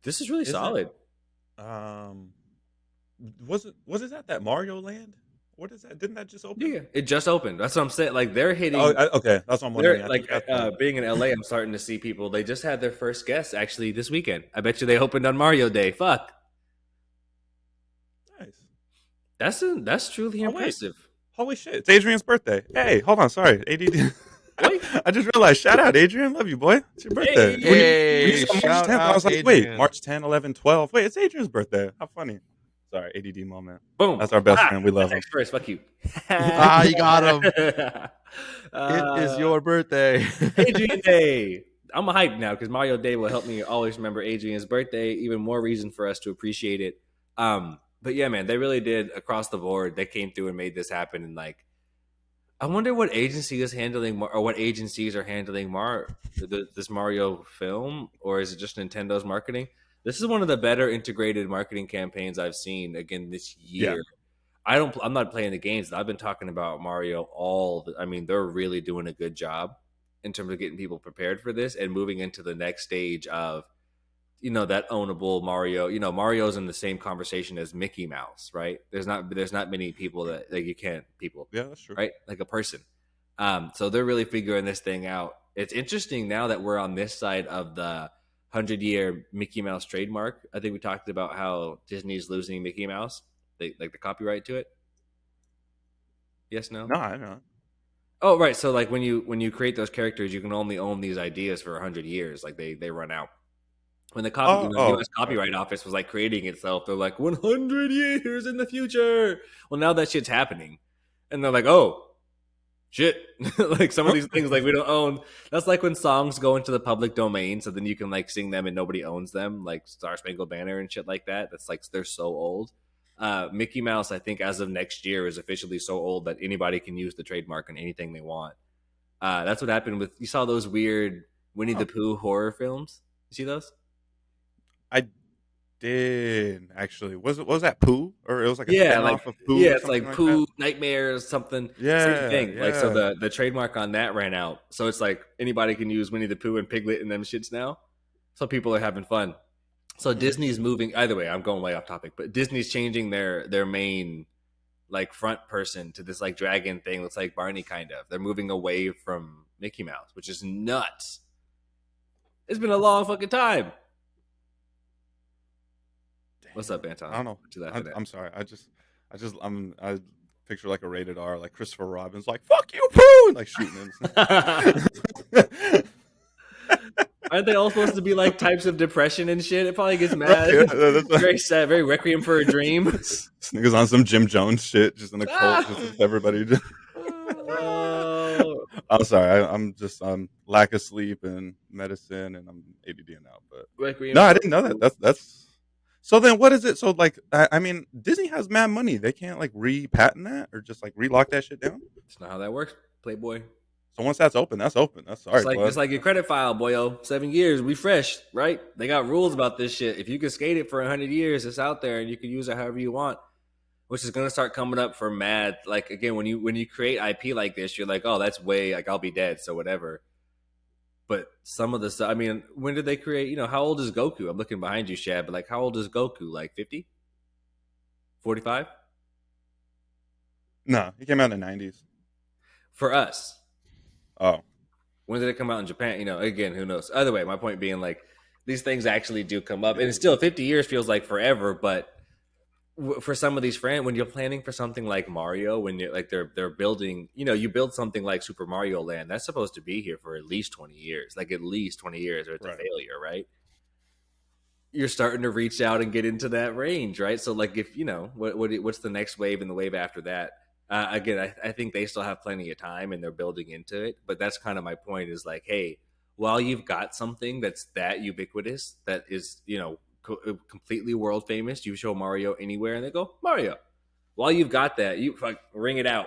This is really solid. Was it at that Mario Land? What is that? Didn't that just open? Yeah, it just opened. That's what I'm saying. Like they're hitting. Oh, okay. That's what I'm wondering. They're like being in LA. I'm starting to see people. They just had their first guest actually this weekend. I bet you they opened on Mario Day. Fuck. Nice. That's truly impressive. Holy shit! It's Adrian's birthday. Hey, hold on. Sorry, ADD. I just realized. Shout out, Adrian. Love you, boy. It's your birthday. Hey, When you said March shout 10th, I was out, like, wait, Adrian. March 10, 11, 12. Wait, it's Adrian's birthday. How funny. Sorry, ADD moment. Boom. That's our best friend. We love him. First, fuck you. You got him. Uh, It is your birthday. Adrian Day. I'm a hype now because Mario Day will help me always remember Adrian's birthday. Even more reason for us to appreciate it. But yeah, man, they really did across the board. They came through and made this happen. And like, I wonder what agency is handling or what agencies are handling this Mario film, or is it just Nintendo's marketing? This is one of the better integrated marketing campaigns I've seen again this year. Yeah. I'm not playing the games. I've been talking about Mario they're really doing a good job in terms of getting people prepared for this and moving into the next stage of, that ownable Mario. Mario's in the same conversation as Mickey Mouse, right? There's not many people that like you can't people. Yeah, that's true. Right? Like a person. So they're really figuring this thing out. It's interesting now that we're on this side of the 100-year Mickey Mouse trademark. I think we talked about how Disney's losing Mickey Mouse, the copyright to it. Yes, no? No, I know. Oh, right. So like when you create those characters, you can only own these ideas for 100 years. Like they run out. When the US Copyright Office was like creating itself, they're like 100 years in the future. Well, now that shit's happening, and they're like, oh. Shit, like some of these things like we don't own. That's like when songs go into the public domain, so then you can like sing them and nobody owns them, like Star Spangled Banner and shit like that. That's like they're so old. Mickey Mouse, I think, as of next year, is officially so old that anybody can use the trademark on anything they want. That's what happened with. You saw those weird Winnie the Pooh horror films? You see those? I did actually. Was that Pooh, or it was like a spin-off of Pooh? Yeah, it's like Pooh Nightmares something. Yeah, same thing. yeah. Like so, the trademark on that ran out. So it's like anybody can use Winnie the Pooh and Piglet and them shits now. So people are having fun. So Disney's moving. Either way, I'm going way off topic, but Disney's changing their main like front person to this like dragon thing. Looks like Barney kind of. They're moving away from Mickey Mouse, which is nuts. It's been a long fucking time. What's up, Anton? I don't know. I'm sorry. picture like a rated R, like Christopher Robin's like "fuck you, poo," and like shooting him. Aren't they all supposed to be like types of depression and shit? It probably gets Right, mad. yeah, that's Very sad, very Requiem for a Dream. this nigga's on some Jim Jones shit, just in a cult, just with everybody. Oh. I'm sorry, I'm lack of sleep and medicine, and I'm ADD now. But Requiem no, I for didn't know a that. Dream. That's so. Then what is it? So like, I mean, Disney has mad money. They can't like re-patent that or just like relock that shit down. That's not how that works, Playboy. So once that's open, that's open. That's sorry, bud. Just like your credit file, boyo. 7 years, we fresh, right? They got rules about this shit. If you can skate it for 100 years, it's out there, and you can use it however you want. Which is gonna start coming up for mad. Like again, when you create IP like this, you're like, oh, that's way like I'll be dead, so whatever. But some of the stuff, I mean, when did they create? You know, how old is Goku? I'm looking behind you, Shad, but like, how old is Goku? Like 50, 45 No, he came out in the 90s. for us. Oh, When did it come out in Japan? You know, again, who knows? Either way, my point being like these things actually do come up, and it's still 50 years feels like forever, but for some of these when you're planning for something like Mario, when you're like they're building, you know, you build something like Super Mario Land, that's supposed to be here for at least 20 years, like at least 20 years, or it's Right. a failure, right? You're starting to reach out and get into that range, right? So like if you know what's the next wave and the wave after that? Again, I think they still have plenty of time and they're building into it, but that's kind of my point. Is like, hey, while you've got something that's that ubiquitous, that is, you know, completely world famous, you show Mario anywhere and they go Mario. While you've got that, you ring it out.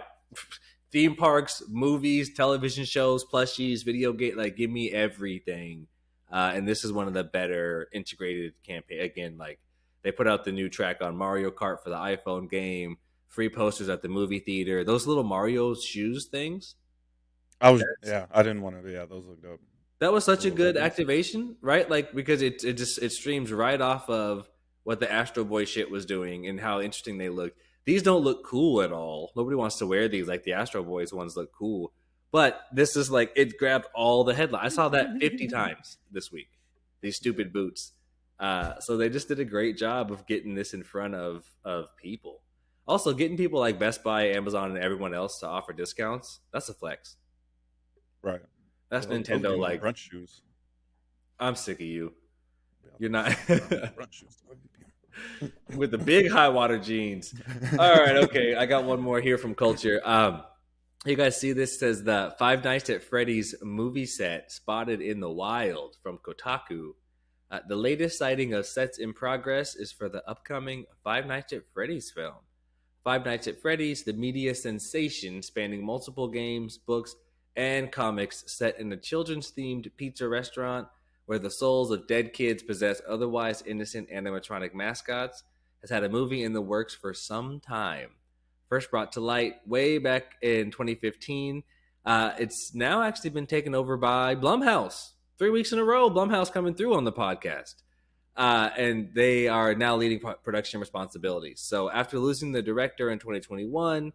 Theme parks, movies, television shows, plushies, video game, like give me everything. And this is one of the better integrated campaign. Again, like they put out the new track on Mario Kart for the iPhone game, free posters at the movie theater, those little Mario shoes things. I didn't want to. Yeah, those look dope. That was such a Little good ribbons. activation, right? Like because it streams right off of what the Astro Boy shit was doing and how interesting they looked. These don't look cool at all. Nobody wants to wear these. Like the Astro Boys ones look cool, but this is like it grabbed all the headlines. I saw that 50 times this week. These stupid boots. So they just did a great job of getting this in front of people. Also, getting people like Best Buy, Amazon, and everyone else to offer discounts. That's a flex. Right. That's Those Nintendo. give me Like brunch shoes. I'm sick of you. Yeah, You're not brunch shoes. with the big high water jeans. All right, okay. I got one more here from Culture. You guys see this? It says the Five Nights at Freddy's movie set spotted in the wild from Kotaku. The latest sighting of sets in progress is for the upcoming Five Nights at Freddy's film. Five Nights at Freddy's, the media sensation spanning multiple games, books, and comics set in a children's-themed pizza restaurant where the souls of dead kids possess otherwise innocent animatronic mascots, has had a movie in the works for some time. First brought to light way back in 2015, it's now actually been taken over by Blumhouse. 3 weeks in a row, Blumhouse coming through on the podcast. And they are now leading production responsibilities. So after losing the director in 2021,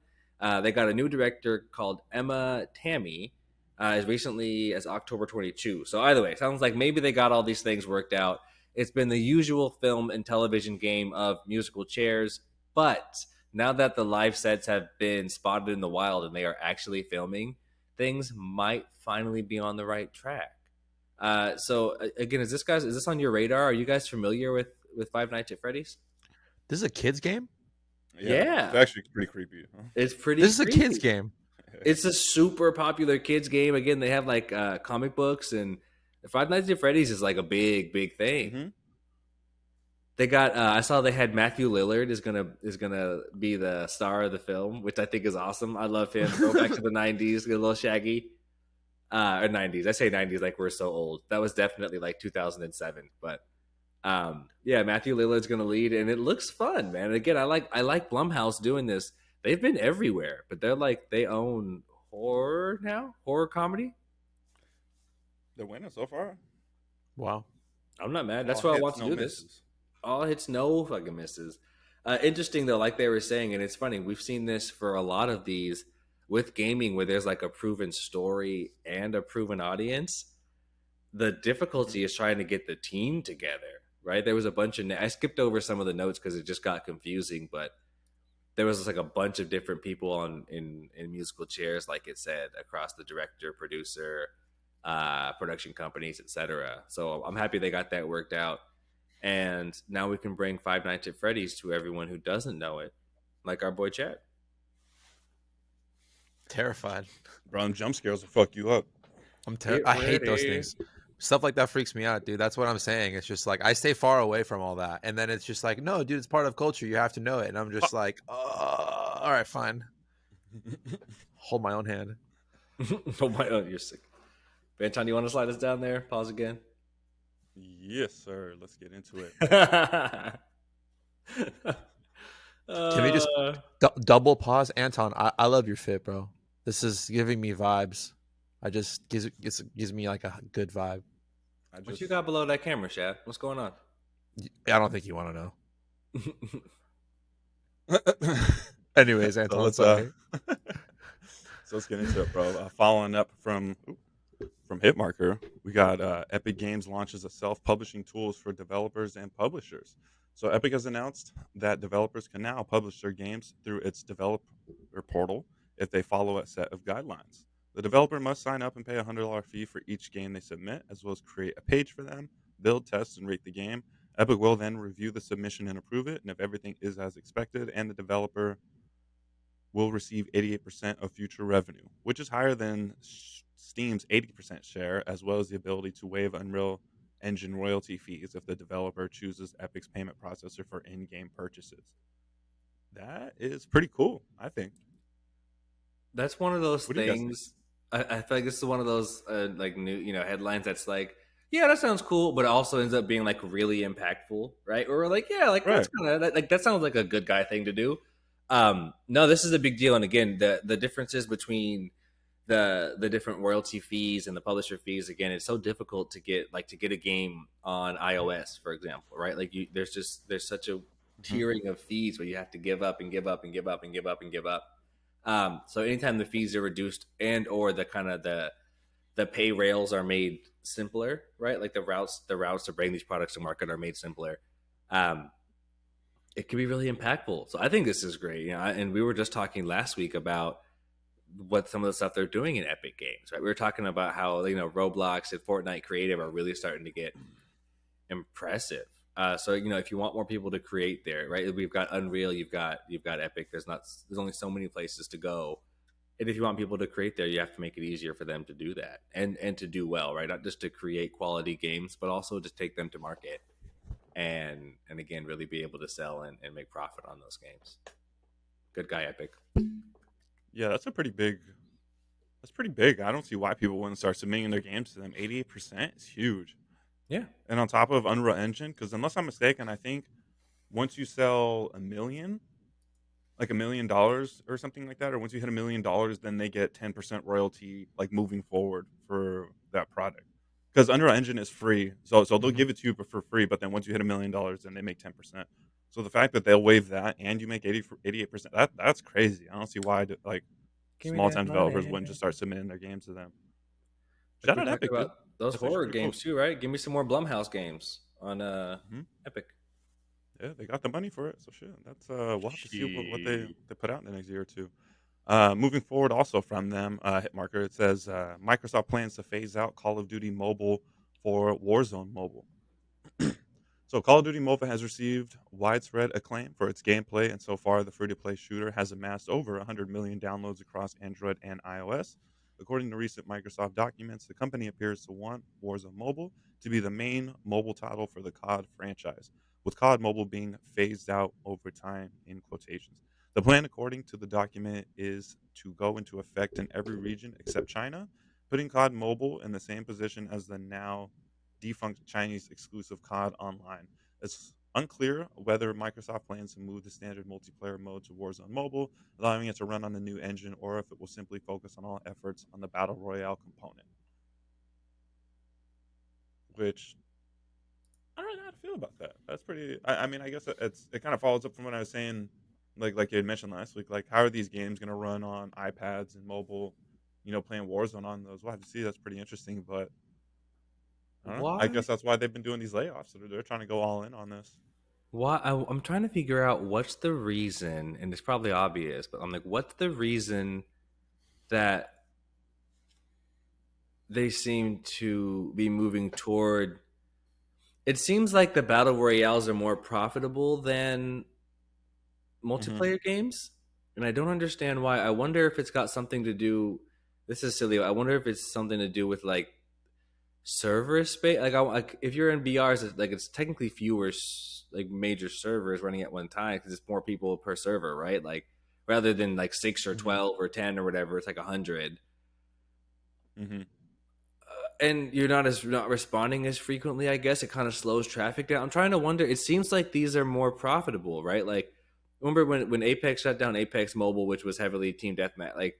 they got a new director called Emma Tammy as recently as October 22. So either way, it sounds like maybe they got all these things worked out. It's been the usual film and television game of musical chairs, but now that the live sets have been spotted in the wild and they are actually filming, things might finally be on the right track. So again, is this on your radar? Are you guys familiar with Five Nights at Freddy's? This is a kids game. Yeah. It's actually pretty creepy. Huh? It's pretty. This is a creepy. kids game. It's a super popular kids game. Again, they have like comic books, and Five Nights at Freddy's is like a big thing. Mhm. They got. I saw they had Matthew Lillard is gonna be the star of the film, which I think is awesome. I love him. Go back to the '90s, get a little Shaggy. Or '90s. I say '90s like we're so old. That was definitely like 2007. But yeah, Matthew Lillard's gonna lead, and it looks fun, man. And again, I like Blumhouse doing this. They've been everywhere, but they're like they own horror now, horror comedy. They're winning so far. Wow. I'm not mad. That's All why I hits, want to no do this. misses. All hits, no fucking misses. Interesting though, like they were saying, and it's funny. We've seen this for a lot of these with gaming, where there's like a proven story and a proven audience. The difficulty is trying to get the team together, right? There was a bunch of I skipped over some of the notes because it just got confusing, but there was like a bunch of different people in musical chairs, like it said, across the director, producer, production companies, etc. So I'm happy they got that worked out, and now we can bring Five Nights at Freddy's to everyone who doesn't know it, like our boy Chad. Terrified. Bro, them jump scares will fuck you up. I hate those things. Stuff like that freaks me out, dude. That's what I'm saying. It's just like I stay far away from all that, and then it's just like, no, dude, it's part of culture. You have to know it, and I'm just like, oh, all right, fine. Hold my own hand. Oh my god, you're sick. Anton, you want to slide us down there? Pause again. Yes, sir. Let's get into it. Can we just double pause, Anton? I love your fit, bro. This is giving me vibes. I just gives me like a good vibe. What you got below that camera, Shad? What's going on? I don't think you want to know. Anyways, Anton, so let's get into it, bro. Following up from Hitmarker, we got Epic Games launches a self-publishing tools for developers and publishers. So Epic has announced that developers can now publish their games through its developer portal if they follow a set of guidelines. The developer must sign up and pay a $100 fee for each game they submit, as well as create a page for them, build, test, and rate the game. Epic will then review the submission and approve it, and if everything is as expected, and the developer will receive 88% of future revenue, which is higher than Steam's 80% share, as well as the ability to waive Unreal Engine royalty fees if the developer chooses Epic's payment processor for in-game purchases. That is pretty cool, I think. That's one of those things. I feel like this is one of those like new headlines that's like, yeah, that sounds cool, but it also ends up being like really impactful, right? Or we're like, yeah, like that's kind of like that sounds like a good guy thing to do. No, this is a big deal, and again, the differences between the different royalty fees and the publisher fees, again, it's so difficult to get a game on iOS, for example, right? Like there's such a tiering of fees where you have to give up and give up and give up and give up and give up. So anytime the fees are reduced and or the kind of the pay rails are made simpler, right? Like the routes to bring these products to market are made simpler. It can be really impactful. So I think this is great. And we were just talking last week about what some of the stuff they're doing in Epic Games, right? We were talking about how Roblox and Fortnite Creative are really starting to get impressive. So if you want more people to create there, right? We've got Unreal, you've got Epic. There's only so many places to go, and if you want people to create there, you have to make it easier for them to do that and to do well, right? Not just to create quality games, but also to take them to market and again really be able to sell and make profit on those games. Good guy, Epic. Yeah, that's pretty big. I don't see why people wouldn't start submitting their games to them. 88% is huge. Yeah. And on top of Unreal Engine, because unless I'm mistaken, I think once you sell $1 million or something like that, or once you hit $1 million, then they get 10% royalty, like moving forward for that product. Because Unreal Engine is free, so they'll give it to you for free. But then once you hit $1 million, then they make 10%. So the fact that they'll waive that and you make 88%, that's crazy. I don't see why small time developers wouldn't just start submitting their games to them. Shout out Epic, dude. Those horror games too, right? Give me some more Blumhouse games on Epic. Yeah, they got the money for it, so shit. That's we'll have to see what they put out in the next year or two. Moving forward, also from them, Hitmarker, it says Microsoft plans to phase out Call of Duty Mobile for Warzone Mobile. So Call of Duty Mobile has received widespread acclaim for its gameplay, and so far the free-to-play shooter has amassed over 100 million downloads across Android and iOS. According to recent Microsoft documents, the company appears to want Warzone Mobile to be the main mobile title for the COD franchise, with COD Mobile being phased out over time in quotations. The plan, according to the document, is to go into effect in every region except China, putting COD Mobile in the same position as the now defunct Chinese exclusive COD Online. It's unclear whether Microsoft plans to move the standard multiplayer mode to Warzone Mobile, allowing it to run on the new engine, or if it will simply focus on all efforts on the Battle Royale component. Which, I don't know how to feel about that. That's pretty... I mean, I guess it kind of follows up from what I was saying, like you had mentioned last week. Like, how are these games going to run on iPads and mobile, playing Warzone on those? We'll have to see. That's pretty interesting, but... I guess that's why they've been doing these layoffs. They're trying to go all in on this. I'm trying to figure out what's the reason, and it's probably obvious, but I'm like, what's the reason that they seem to be moving toward? It seems like the battle royales are more profitable than Hmm. multiplayer games, and I don't understand why. I wonder if it's got something to do. This is silly. I wonder if it's something to do with like server space. Like if you're in BRs, it's technically fewer like major servers running at one time because it's more people per server, right? Like rather than like 6 or 12 or 10 or whatever, it's like 100. Hmm. And you're not responding as frequently. I guess it kind of slows traffic down. I'm trying to wonder. It seems like these are more profitable, right? Like remember when Apex shut down Apex Mobile, which was heavily team deathmatch. Like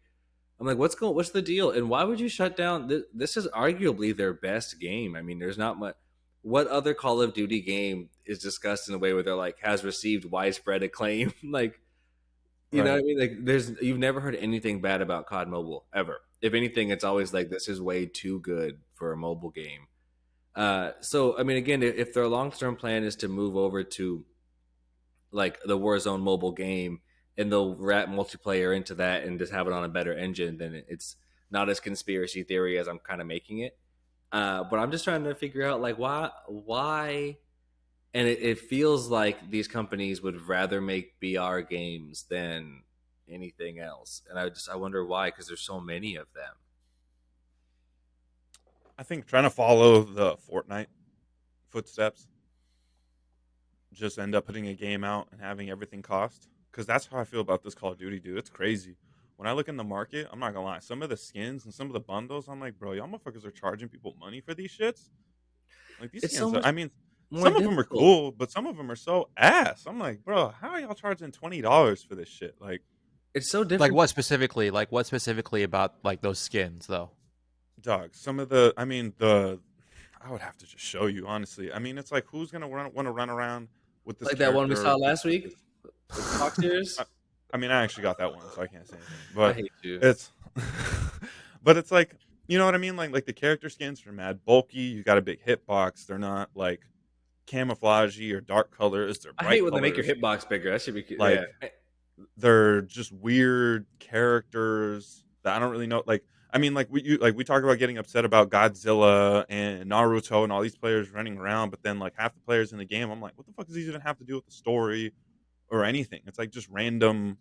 I'm like, what's the deal? And why would you shut down? This is arguably their best game. I mean, there's not much. What other Call of Duty game is discussed in a way where they're like has received widespread acclaim? Like, you know what Right. I mean? Like, you've never heard anything bad about COD Mobile ever. If anything, it's always like this is way too good for a mobile game. So I mean, again, if their long term plan is to move over to like the Warzone mobile game and they'll wrap multiplayer into that and just have it on a better engine, then it's not as conspiracy theory as I'm kind of making it. But I'm just trying to figure out like why, and it feels like these companies would rather make BR games than anything else, and I wonder why because there's so many of them. I think trying to follow the Fortnite footsteps, just end up putting a game out and having everything cost. Because that's how I feel about this Call of Duty, dude. It's crazy. When I look in the market, I'm not gonna lie. Some of the skins and some of the bundles, I'm like, bro, y'all motherfuckers are charging people money for these shits. Like these It's so skins, much I mean, more some of them are difficult. cool, but some of them are so ass. I'm like, bro, how are y'all charging $20 for this shit? Like, It's so Like different. what specifically? Like what specifically about like those skins though? dog, some of the, I mean, I would have to just show you, honestly. I mean, it's like, who's gonna want to run around with this Like that one we character saw with last week, this? the Fox series. I, I mean, I actually got that one, so I can't say anything. I But hate you. it's, but it's like, you know what I mean? Like the character skins are mad bulky. You got a big hitbox. They're not like camouflagey or dark colors. They're I hate bright when they make your colors. hitbox bigger. That should be cute. Yeah. Like they're just weird characters that I don't really know. Like, I mean, like we talk about getting upset about Godzilla and Naruto and all these players running around, but then like half the players in the game, I'm like, what the fuck does these even have to do with the story or anything? It's like just random.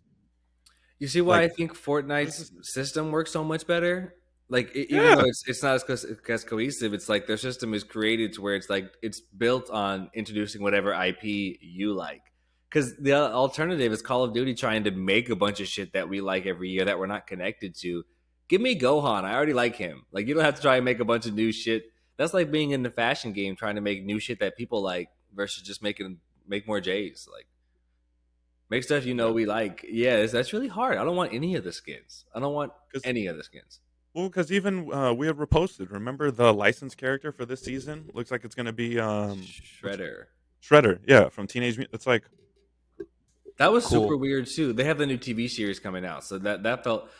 You see why Like, I think what is Fortnite's this? system works so much better? Like even though Yeah, it's not as cohesive, it's like their system is created to where it's like it's built on introducing whatever IP you like. Because the alternative is Call of Duty trying to make a bunch of shit that we like every year that we're not connected to. Give me Gohan. I already like him. Like you don't have to try and make a bunch of new shit. That's like being in the fashion game trying to make new shit that people like versus just make more J's. Like make stuff yeah. we like. Yeah, that's really hard. I don't want any of the skins. I don't want Because any of the skins. well, because even we had reposted. Remember the licensed character for this season? Looks like it's gonna be what's Shredder. Shredder? Yeah, from Teenage Mutant. It's like That was super Cool. weird too. They have the new TV series coming out, so that felt.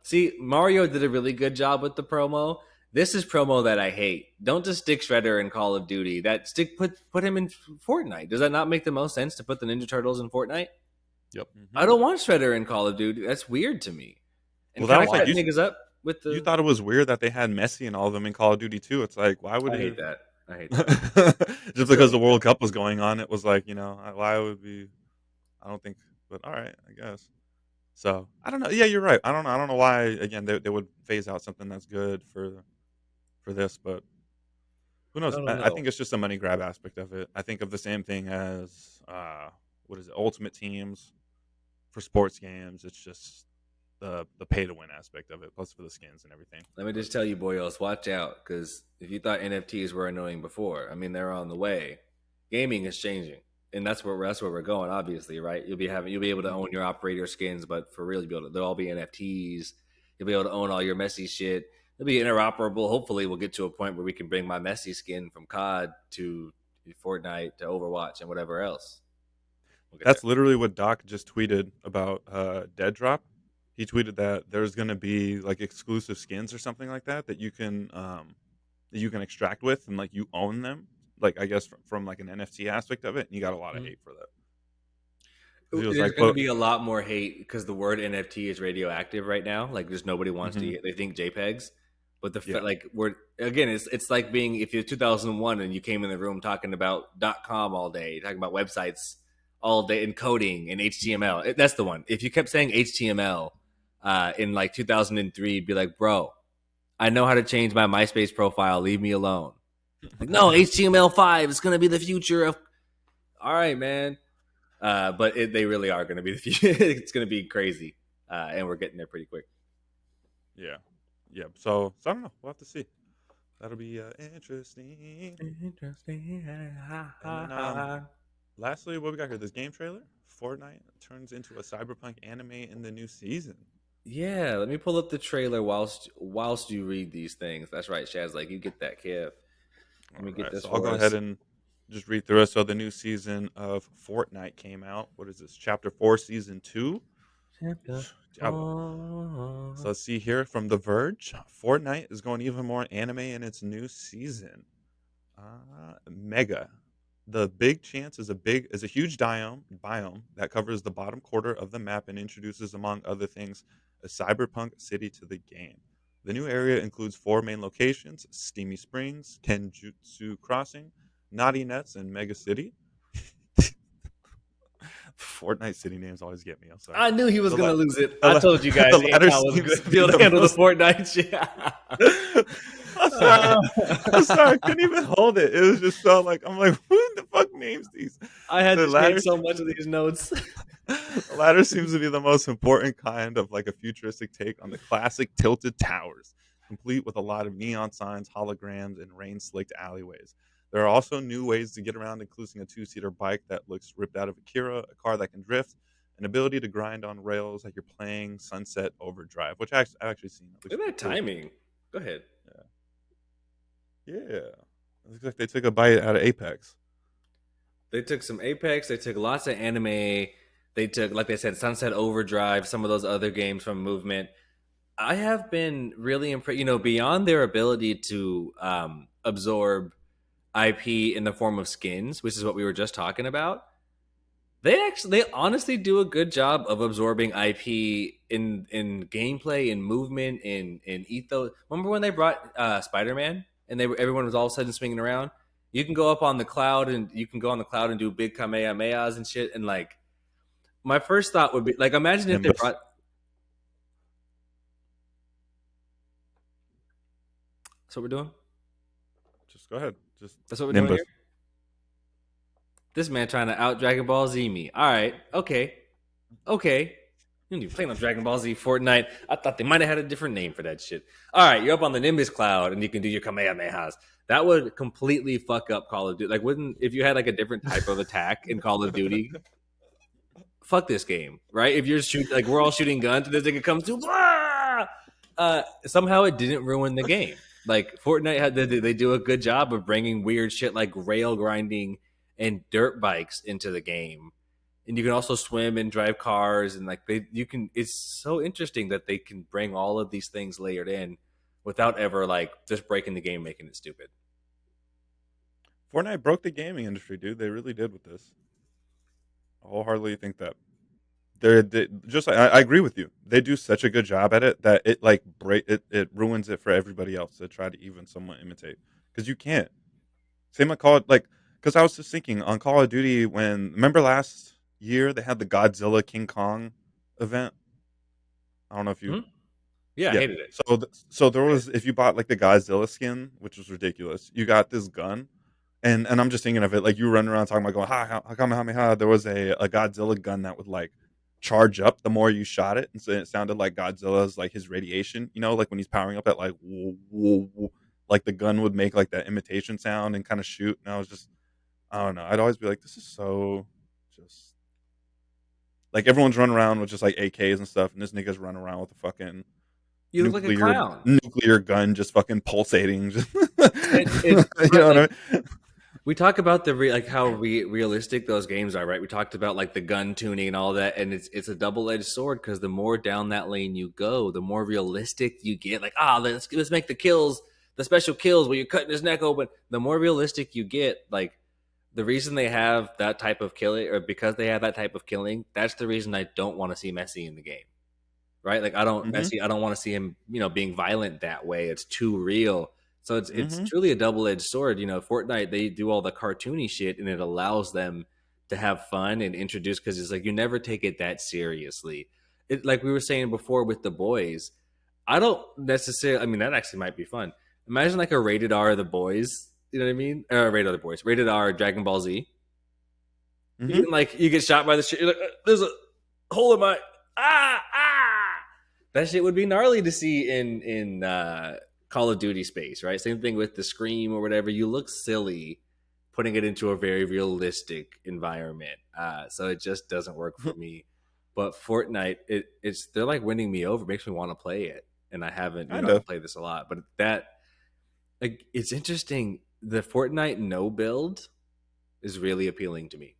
See, Mario did a really good job with the promo. This is promo that I hate. Don't just stick Shredder in Call of Duty. Put him in Fortnite. Does that not make the most sense to put the Ninja Turtles in Fortnite? Yep. I mhm. don't want Shredder in Call of Duty. That's weird to me. And Well, that can I was like set Why? niggas up with you the? thought it was weird that they had Messi and all of them in Call of Duty too. It's like why would I hate it? that. I hate that. Just So because the World Cup was going on, it was like why would be? I don't think, but all right, I guess. So I don't know. Yeah, you're right. I don't know. I don't know why. Again, they would phase out something that's good for this, but who I knows? don't I know. think it's just a money grab aspect of it. I think of the same thing as what is it? Ultimate Teams for sports games. It's just the pay to win aspect of it, plus for the skins and everything. Let me But just tell you, boyos, watch out, because if you thought NFTs were annoying before, I mean they're on the way. Gaming is changing, and that's where we're going. Obviously, right? You'll be able to mhm. own your operator skins, but for real, they'll all be NFTs. You'll be able to own all your Messi shit. It'll be interoperable. Hopefully, we'll get to a point where we can bring my Messi skin from COD to Fortnite to Overwatch and whatever else. We'll get there. That's literally what Doc just tweeted about Dead Drop. He tweeted that there's going to be like exclusive skins or something like that that you can extract with and like you own them like I guess from like an NFT aspect of it, and you got a lot of hate for that. 'Cause he was There's like, going to but be a lot more hate because the word NFT is radioactive right now. Like, there's nobody wants Mhm. to. They think JPEGs, but Yeah. like we're again, it's like being if you're 2001 and you came in the room talking about .com all day, talking about websites all day and coding and HTML. That's the one. If you kept saying HTML in like 2003, be like, bro, I know how to change my MySpace profile. Leave me alone. Like, no, HTML5 is going to be the future of. All right, man. But they really are going to be the future. It's going to be crazy, and we're getting there pretty quick. yeah, yeah. So I don't know. We'll have to see. That'll be interesting. Interesting. And then lastly, what we got here? This game trailer. Fortnite turns into a cyberpunk anime in the new season. Yeah, let me pull up the trailer whilst you read these things. That's right, Shaz. Like you get that, Kev. Let me All get right, this so I'll for go us. ahead and just read through it. So the new season of Fortnite came out. What is this? Chapter 4, Season 2. So let's see here from The Verge. Fortnite is going even more anime in its new season. Mega. The big chance is a huge biome that covers the bottom quarter of the map and introduces, among other things, a cyberpunk city to the game. The new area includes 4 main locations: Steamy Springs, Kenjutsu Crossing, Naughty Nets, and Mega City. Fortnite city names always get me. I'm sorry. I knew he was The going la- to lose it. the I la- told you guys the latter Anton was seems going to to be be able to the handle the most. Fortnite shit. I'm sorry. I'm sorry. I couldn't even hold it. It was just so like I'm like, who the fuck names these? I had The to take latter so seems much to of be these notes. the latter seems to be the most important kind of like a futuristic take on the classic tilted towers, complete with a lot of neon signs, holograms, and rain-slicked alleyways. There are also new ways to get around, including a 2-seater bike that looks ripped out of Akira, a car that can drift, an ability to grind on rails like you're playing Sunset Overdrive, which I've actually seen. It looks Look at that pretty cool. timing. Go ahead. Yeah. It looks like they took a bite out of Apex. They took some Apex. They took lots of anime. They took, like they said, Sunset Overdrive, some of those other games from Movement. I have been really impressed, beyond their ability to absorb IP in the form of skins, which is what we were just talking about. They honestly do a good job of absorbing IP in gameplay, in movement, in ethos. Remember when they brought Spider-Man and everyone was all of a sudden swinging around? You can go up on the cloud and you can go on the cloud and do big kamehamehas and shit. And like, my first thought would be like, imagine if they Nimbus. brought. That's what we're doing. Just go ahead. Just That's what we're doing Nimbus. here. This man trying to out Dragon Ball Z me. All right, okay. You need to play on Dragon Ball Z Fortnite. I thought they might have had a different name for that shit. All right, you're up on the Nimbus cloud and you can do your Kamehamehas. That would completely fuck up Call of Duty. Like, wouldn't if you had like a different type of attack in Call of Duty? Fuck this game, right? If you're shooting, like we're all shooting guns, and this thing comes to, somehow it didn't ruin the game. Like Fortnite they do a good job of bringing weird shit like rail grinding and dirt bikes into the game, and you can also swim and drive cars, and like it's so interesting that they can bring all of these things layered in without ever like just breaking the game, making it stupid. Fortnite broke the gaming industry, dude. They really did with this. I wholeheartedly think that. I agree with you. They do such a good job at it that it like it ruins it for everybody else to try to even somewhat imitate, because you can't. Same with because I was just thinking on Call of Duty when remember last year they had the Godzilla King Kong event. I don't know if you. Yeah, I Yeah. hated it. So there was if you bought like the Godzilla skin, which was ridiculous, you got this gun. And I'm just thinking of it like you running around talking about going, how come there was a Godzilla gun that would like charge up the more you shot it, and so it sounded like Godzilla's like his radiation, like when he's powering up that like woo, woo, woo, like the gun would make like that imitation sound and kind of shoot. And I was just I don't know. I'd always be like, this is so just like everyone's running around with just like AKs and stuff, and this nigga's running around with a fucking You look like a clown. nuclear gun just fucking pulsating. It's you know what I mean? We talk about how realistic those games are, right? We talked about like the gun tuning and all that, and it's a double-edged sword because the more down that lane you go, the more realistic you get. Like, let's make the kills the special kills where you're cutting his neck open. The more realistic you get, like the reason they have that type of killing, or because they have that type of killing, that's the reason I don't want to see Messi in the game. Right? Like I don't want to see him, being violent that way. It's too real. So it's truly a double-edged sword. Fortnite, they do all the cartoony shit and it allows them to have fun and introduce, because it's like you never take it that seriously. It, like we were saying before with the boys, I don't necessarily, I mean, that actually might be fun. Imagine like a rated R The Boys, you know what I mean? Rated R The Boys, rated R Dragon Ball Z. Even like you get shot by the shit, you're like, there's a hole in my ah. That shit would be gnarly to see in Call of Duty space, right? Same thing with the Scream or whatever. You look silly putting it into a very realistic environment, so it just doesn't work for me. But Fortnite, they're like winning me over. It makes me want to play it, and I haven't. I played this a lot, but it's interesting. The Fortnite no build is really appealing to me.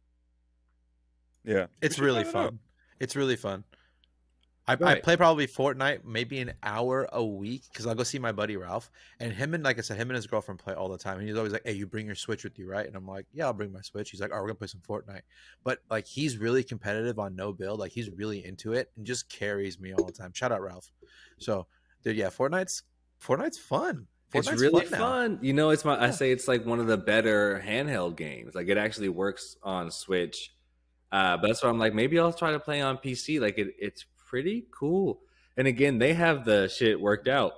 Yeah, it's really fun. It's really fun. I play probably Fortnite maybe an hour a week because I'll go see my buddy Ralph, and him and his girlfriend play all the time. And he's always like, "Hey, you bring your Switch with you, right?" And I'm like, "Yeah, I'll bring my Switch." He's like, "Oh, we're gonna play some Fortnite." But like, he's really competitive on no build. Like, he's really into it and just carries me all the time. Shout out Ralph. So, dude, yeah, Fortnite's fun. It's really fun. I say it's like one of the better handheld games. Like, it actually works on Switch. But that's why I'm like, maybe I'll try to play on PC. Like, it's pretty cool. And again, they have the shit worked out,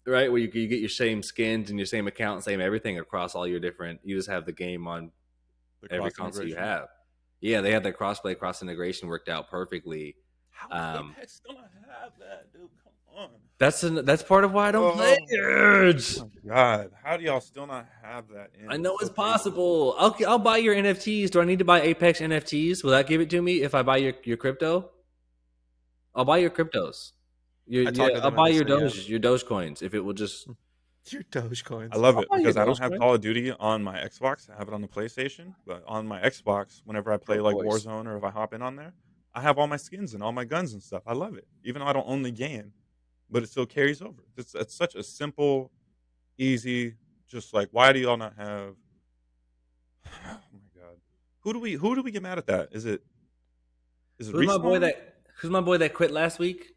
right? Where you get your same skins and your same account, same everything across all your different. You just have the game on every console you have. Yeah, they have that crossplay, cross integration worked out perfectly. How is Apex still not have that, dude? Come on. That's part of why I don't play it. Oh my God, how do y'all still not have that? I know it's possible. I'll buy your NFTs. Do I need to buy Apex NFTs? Will that give it to me if I buy your crypto? I'll buy your cryptos. I'll buy your Doge coins if it will just your Doge coins. I love it because I don't have Call of Duty on my Xbox. I have it on the PlayStation, but on my Xbox, whenever I play like Warzone or if I hop in on there, I have all my skins and all my guns and stuff. I love it, even though I don't own the game, but it still carries over. It's such a simple, easy. Just like, why do y'all not have? Oh my God, who do we get mad at that? Is it who's my boy that quit last week?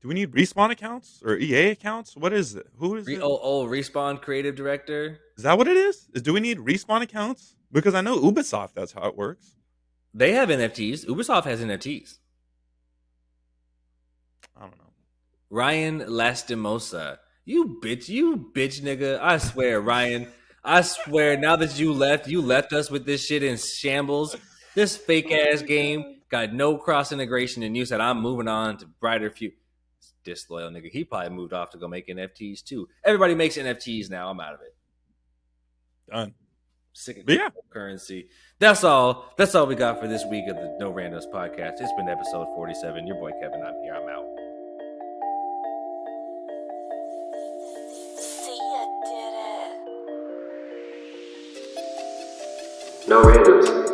Do we need Respawn accounts or EA accounts? What is it? Who is it? Respawn creative director. Is that what it is? Do we need Respawn accounts? Because I know Ubisoft, that's how it works. They have NFTs. Ubisoft has NFTs. I don't know. Ryan Lastimosa. You bitch nigga. I swear, Ryan. I swear, now that you left us with this shit in shambles. This fake ass game got no cross integration, and you said I'm moving on to brighter future. Disloyal nigga. He probably moved off to go make NFTs too. Everybody makes NFTs now. I'm out of it. Done. Sick of currency. That's all we got for this week of the No Randos podcast. It's been episode 47. Your boy Kevin, I'm here. I'm out. No Randos.